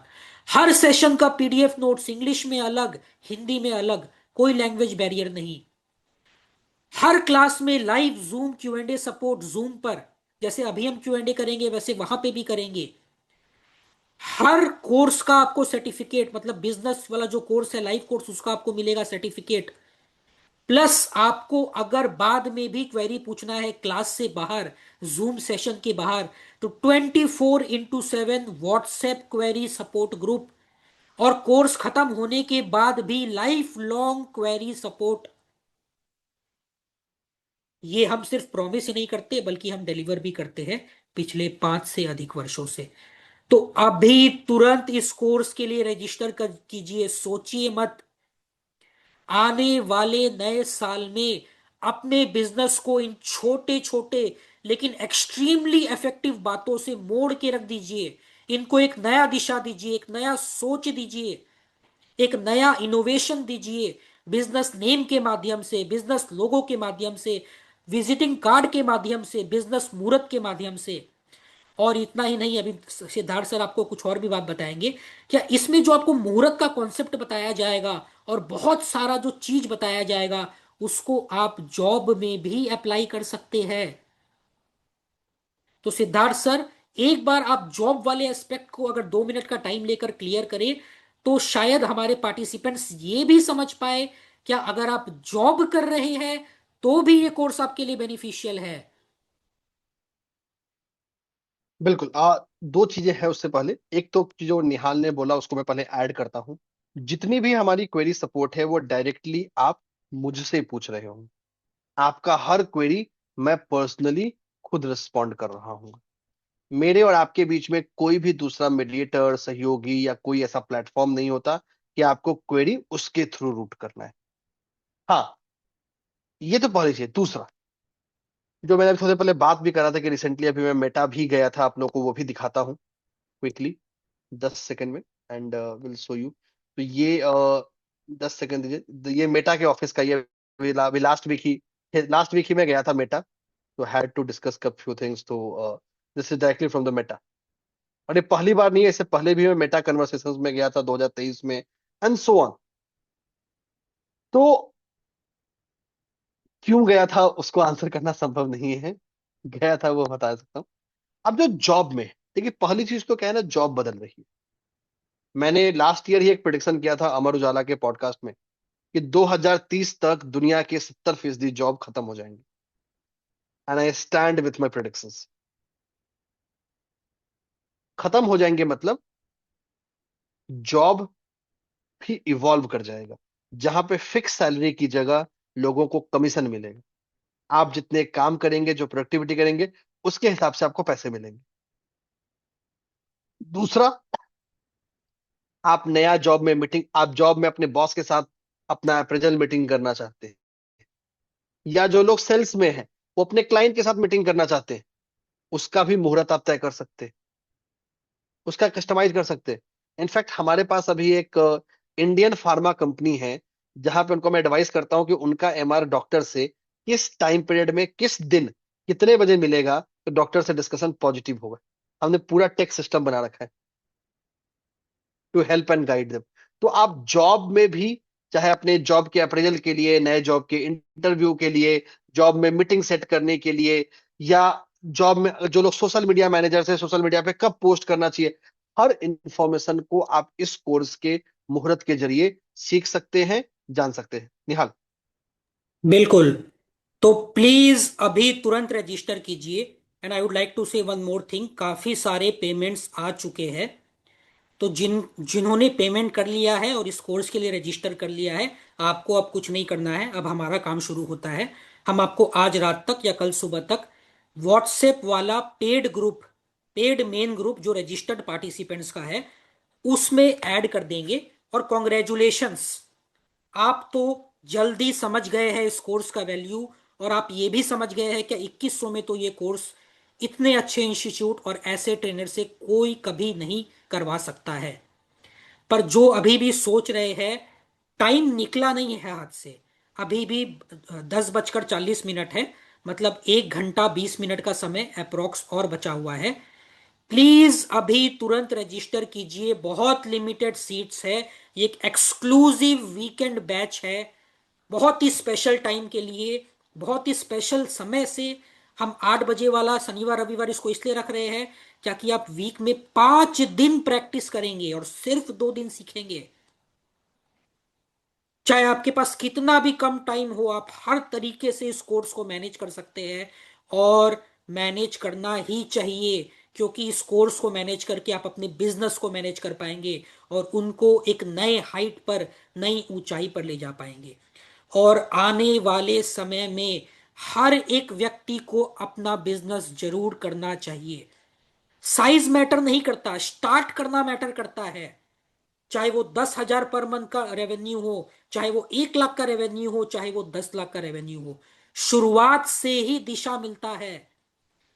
हर सेशन का पीडीएफ नोट्स इंग्लिश में अलग, हिंदी में अलग, कोई लैंग्वेज बैरियर नहीं। हर क्लास में live zoom Q and a support zoom पर, जैसे अभी हम क्यू एंड ए करेंगे वैसे वहां पे भी करेंगे। हर कोर्स का आपको सर्टिफिकेट, मतलब बिजनेस वाला जो कोर्स है लाइव कोर्स, उसका आपको मिलेगा सर्टिफिकेट। प्लस आपको अगर बाद में भी क्वेरी पूछना है क्लास से बाहर, जूम सेशन के बाहर, तो 24x7 WhatsApp query support group, और कोर्स खत्म होने के बाद भी लाइफ लॉन्ग क्वेरी सपोर्ट। ये हम सिर्फ प्रॉमिस ही नहीं करते बल्कि हम डिलीवर भी करते हैं पिछले 5 से अधिक वर्षों से। तो अभी तुरंत इस कोर्स के लिए रजिस्टर कर कीजिए, सोचिए मत। आने वाले नए साल में अपने बिजनेस को इन छोटे छोटे लेकिन एक्सट्रीमली इफेक्टिव बातों से मोड़ के रख दीजिए। इनको एक नया दिशा दीजिए, एक नया सोच दीजिए, एक नया इनोवेशन दीजिए। बिजनेस नेम के माध्यम से, बिजनेस लोगो के माध्यम से, विजिटिंग कार्ड के माध्यम से, बिजनेस मुहूर्त के माध्यम से। और इतना ही नहीं, अभी सिद्धार्थ सर आपको कुछ और भी बात बताएंगे। क्या इसमें जो आपको मुहूर्त का कॉन्सेप्ट बताया जाएगा और बहुत सारा जो चीज बताया जाएगा, उसको आप जॉब में भी अप्लाई कर सकते हैं। तो सिद्धार्थ सर, एक बार आप जॉब वाले एस्पेक्ट को अगर 2 मिनट का टाइम लेकर क्लियर करें, तो शायद हमारे पार्टिसिपेंट्स ये भी समझ पाए, क्या अगर आप जॉब कर रहे हैं तो भी ये कोर्स आपके लिए बेनिफिशियल है। बिल्कुल। दो चीजें हैं उससे पहले। एक तो जो निहाल ने बोला उसको मैं पहले ऐड करता हूँ। जितनी भी हमारी क्वेरी सपोर्ट है वो डायरेक्टली आप मुझसे पूछ रहे हो। आपका हर क्वेरी मैं पर्सनली खुद रिस्पॉन्ड कर रहा हूँ। मेरे और आपके बीच में कोई भी दूसरा मीडिएटर, सहयोगी या कोई ऐसा प्लेटफॉर्म नहीं होता कि आपको क्वेरी उसके थ्रू रूट करना है। हाँ, ये तो पहली चीज। दूसरा, जो मैंने अभी थोड़ी देर पहले बात भी करा था कि रिसेंटली अभी मैं मेटा भी गया था, आप लोगों को वो भी दिखाता हूँ क्विकली 10 सेकंड में, एंड विल शो यू। तो ये 10 सेकंड दीजिए। ये मेटा के ऑफिस का ये अभी लास्ट वीक ही मैं गया था मेटा। तो had to discuss couple few things. तो this is directly from the Meta. और ये पहली बार नहीं है, इससे पहले भी मैं मेटा कन्वर्सेशंस में गया था 2023 में, एंड सो ऑन। तो क्यों गया था उसको आंसर करना संभव नहीं है, गया था वो बता सकता हूँ। अब जो जॉब में, देखिए पहली चीज तो क्या है ना, जॉब बदल रही है। मैंने लास्ट ईयर ही एक प्रिडिक्शन किया था अमर उजाला के पॉडकास्ट में कि 2030 तक दुनिया के 70% जॉब खत्म हो जाएंगे। And I stand with my predictions. खत्म हो जाएंगे मतलब जॉब भी इवॉल्व कर जाएगा, जहां पे फिक्स सैलरी की जगह लोगों को कमीशन मिलेगा। आप जितने काम करेंगे, जो प्रोडक्टिविटी करेंगे, उसके हिसाब से आपको पैसे मिलेंगे। दूसरा, आप जॉब में अपने बॉस के साथ अपना अप्रेजल मीटिंग करना चाहते हैं, या जो लोग सेल्स में हैं वो अपने क्लाइंट के साथ मीटिंग करना चाहते हैं, उसका भी मुहूर्त आप तय कर सकते हैं, उसका कस्टमाइज कर सकते हैं। इनफैक्ट हमारे पास अभी एक इंडियन फार्मा कंपनी है, जहां पे उनको मैं एडवाइस करता हूं कि उनका एमआर डॉक्टर से किस टाइम पीरियड में किस दिन कितने बजे मिलेगा, तो डॉक्टर से डिस्कशन पॉजिटिव होगा। हमने पूरा टेक सिस्टम बना रखा है to help and guide them. तो आप जॉब में भी, चाहे अपने जॉब के अप्रेजल के लिए, नए जॉब के इंटरव्यू के लिए, जॉब में मीटिंग सेट करने के लिए, या जॉब में जो लोग सोशल मीडिया मैनेजर है, सोशल मीडिया पे कब पोस्ट करना चाहिए, हर इंफॉर्मेशन को आप इस कोर्स के मुहूर्त के जरिए सीख सकते हैं, जान सकते हैं। निहाल। बिल्कुल। तो प्लीज अभी तुरंत रजिस्टर कीजिए। And I would like to say one more thing, काफी सारे पेमेंट्स आ चुके हैं। तो जिन्होंने पेमेंट कर लिया है और इस कोर्स के लिए रजिस्टर कर लिया है, आपको अब कुछ नहीं करना है, अब हमारा काम शुरू होता है। हम आपको आज रात तक या कल सुबह तक व्हाट्सएप वाला paid group, paid main group जो रजिस्टर्ड पार्टिसिपेंट्स का है, उसमें ऐड कर देंगे। और कॉन्ग्रेचुलेशंस, आप तो जल्दी समझ गए हैं इस कोर्स का वैल्यू। और आप ये भी समझ गए हैं कि 2100 में तो ये कोर्स इतने अच्छे इंस्टीट्यूट और ऐसे ट्रेनर से कोई कभी नहीं करवा सकता है। पर जो अभी भी सोच रहे हैं टाइम निकला नहीं है हाथ से, अभी भी 10:40 है, मतलब 1 घंटा 20 मिनट का समय अप्रोक्स और बचा हुआ है। प्लीज अभी तुरंत रजिस्टर कीजिए, बहुत लिमिटेड सीट्स है। ये एक एक्सक्लूसिव वीकेंड बैच है, बहुत ही स्पेशल टाइम के लिए, बहुत ही स्पेशल समय से। हम 8 बजे वाला शनिवार रविवार इसको इसलिए रख रहे हैं क्या कि आप वीक में 5 दिन प्रैक्टिस करेंगे और सिर्फ 2 दिन सीखेंगे। चाहे आपके पास कितना भी कम टाइम हो, आप हर तरीके से इस कोर्स को मैनेज कर सकते हैं, और मैनेज करना ही चाहिए, क्योंकि इस कोर्स को मैनेज करके आप अपने बिजनेस को मैनेज कर पाएंगे और उनको एक नए हाइट पर, नई ऊंचाई पर ले जा पाएंगे। और आने वाले समय में हर एक व्यक्ति को अपना बिजनेस जरूर करना चाहिए। साइज मैटर नहीं करता, स्टार्ट करना मैटर करता है। चाहे वो 10,000 पर मंथ का रेवेन्यू हो, चाहे वो 1 लाख का रेवेन्यू हो, चाहे वो 10 लाख का रेवेन्यू हो, शुरुआत से ही दिशा मिलता है।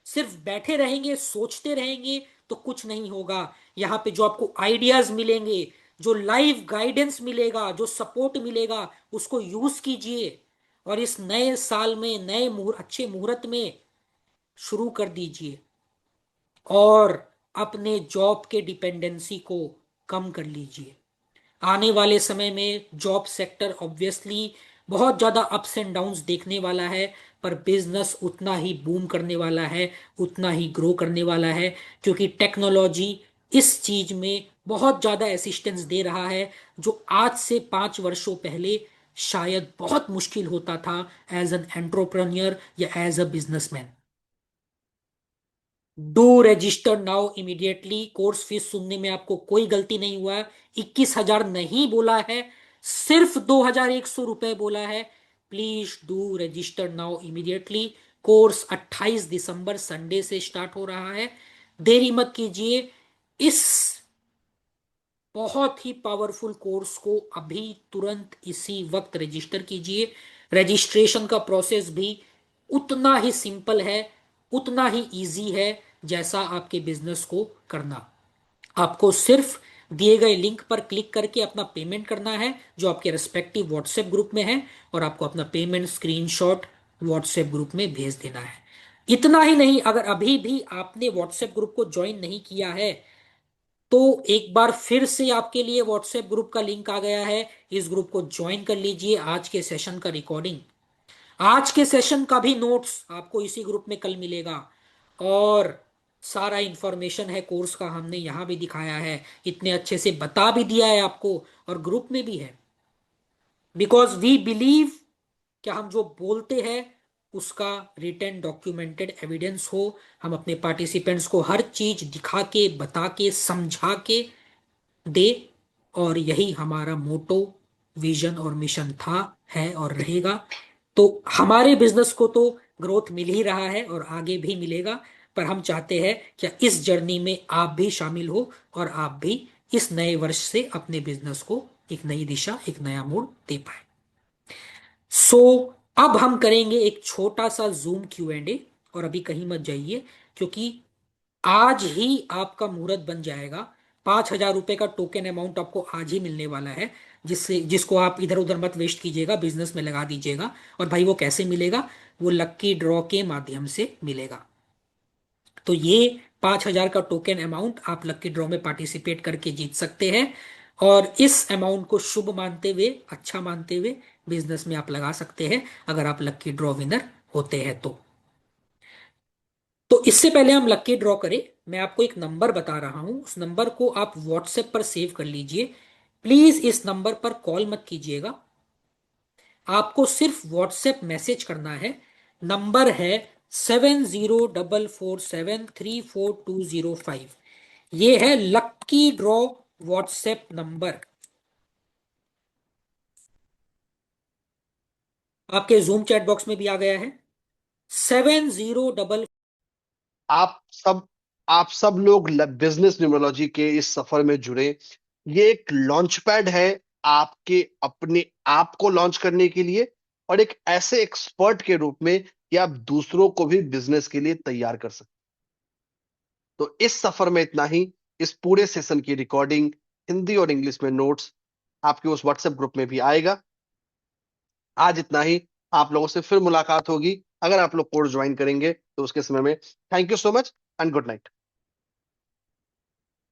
सिर्फ बैठे रहेंगे, सोचते रहेंगे तो कुछ नहीं होगा। यहां पे जो आपको आइडियाज मिलेंगे, जो लाइव गाइडेंस मिलेगा, जो सपोर्ट मिलेगा, उसको यूज कीजिए और इस नए साल में, नए अच्छे मुहूर्त में शुरू कर दीजिए और अपने जॉब के डिपेंडेंसी को कम कर लीजिए। आने वाले समय में जॉब सेक्टर ऑब्वियसली बहुत ज्यादा अप्स एंड डाउन्स देखने वाला है, पर बिजनेस उतना ही बूम करने वाला है, उतना ही ग्रो करने वाला है, क्योंकि टेक्नोलॉजी इस चीज में बहुत ज्यादा असिस्टेंस दे रहा है, जो आज से 5 वर्षों पहले शायद बहुत मुश्किल होता था एज एन एंटरप्रेन्योर या as a businessman. Do register now immediately. Course fees सुनने में आपको कोई गलती नहीं हुआ है, 21,000 नहीं बोला है, सिर्फ 2,100 रुपए बोला है। Please do register now immediately. Course 28 December Sunday से स्टार्ट हो रहा है, देरी मत कीजिए। इस बहुत ही पावरफुल कोर्स को अभी तुरंत इसी वक्त रजिस्टर कीजिए। रजिस्ट्रेशन का प्रोसेस भी उतना ही सिंपल है, उतना ही इजी है जैसा आपके बिजनेस को करना। आपको सिर्फ दिए गए लिंक पर क्लिक करके अपना पेमेंट करना है, जो आपके रेस्पेक्टिव व्हाट्सएप ग्रुप में है, और आपको अपना पेमेंट स्क्रीनशॉट व्हाट्सएप ग्रुप में भेज देना है। इतना ही नहीं, अगर अभी भी आपने व्हाट्सएप ग्रुप को ज्वाइन नहीं किया है, तो एक बार फिर से आपके लिए व्हाट्सएप ग्रुप का लिंक आ गया है। इस ग्रुप को ज्वाइन कर लीजिए। आज के सेशन का रिकॉर्डिंग, आज के सेशन का भी नोट्स आपको इसी ग्रुप में कल मिलेगा, और सारा इंफॉर्मेशन है कोर्स का हमने यहां भी दिखाया है, इतने अच्छे से बता भी दिया है आपको, और ग्रुप में भी है। बिकॉज वी बिलीव कि हम जो बोलते हैं उसका रिटन डॉक्यूमेंटेड एविडेंस हो। हम अपने पार्टिसिपेंट्स को हर चीज दिखा के, बता के, समझा के दे, और यही हमारा मोटो, विजन और मिशन था, है और रहेगा। तो हमारे बिजनेस को तो ग्रोथ मिल ही रहा है और आगे भी मिलेगा, पर हम चाहते हैं कि इस जर्नी में आप भी शामिल हो और आप भी इस नए वर्ष से अपने बिजनेस को एक नई दिशा, एक नया मोड़ दे पाए। सो अब हम करेंगे एक छोटा सा जूम Q&A, और अभी कहीं मत जाइए, क्योंकि आज ही आपका मुहूर्त बन जाएगा। 5,000 रुपए का टोकन अमाउंट आपको आज ही मिलने वाला है, जिसको आप इधर उधर मत वेस्ट कीजिएगा, बिजनेस में लगा दीजिएगा। और भाई वो कैसे मिलेगा? वो लक्की ड्रॉ के माध्यम से मिलेगा। तो ये 5,000 का टोकन अमाउंट आप लक्की ड्रॉ में पार्टिसिपेट करके जीत सकते हैं, और इस अमाउंट को शुभ मानते हुए, अच्छा मानते हुए बिजनेस में आप लगा सकते हैं, अगर आप लक्की ड्रॉ विनर होते हैं तो इससे पहले हम लक्की ड्रॉ करें, मैं आपको एक नंबर बता रहा हूं, उस नंबर को आप व्हाट्सएप पर सेव कर लीजिए। प्लीज इस नंबर पर कॉल मत कीजिएगा, आपको सिर्फ व्हाट्सएप मैसेज करना है। नंबर है 7044734205। ये है लक्की ड्रॉ व्हाट्सएप नंबर। आपके जूम चैट बॉक्स में भी आ गया है। 70 आप सब आप सब लोग बिजनेस न्यूमरोलॉजी के इस सफर में जुड़े। ये एक लॉन्च पैड है आपके अपने आप को लॉन्च करने के लिए, और एक ऐसे एक्सपर्ट के रूप में कि आप दूसरों को भी बिजनेस के लिए तैयार कर सकते। तो इस सफर में इतना ही। इस पूरे सेशन की रिकॉर्डिंग, हिंदी और इंग्लिश में नोट्स आपके उस व्हाट्सएप ग्रुप में भी आएगा। आज इतना ही। आप लोगों से फिर मुलाकात होगी अगर आप लोग कोर्स ज्वाइन करेंगे तो उसके समय में। Thank you so much and good night.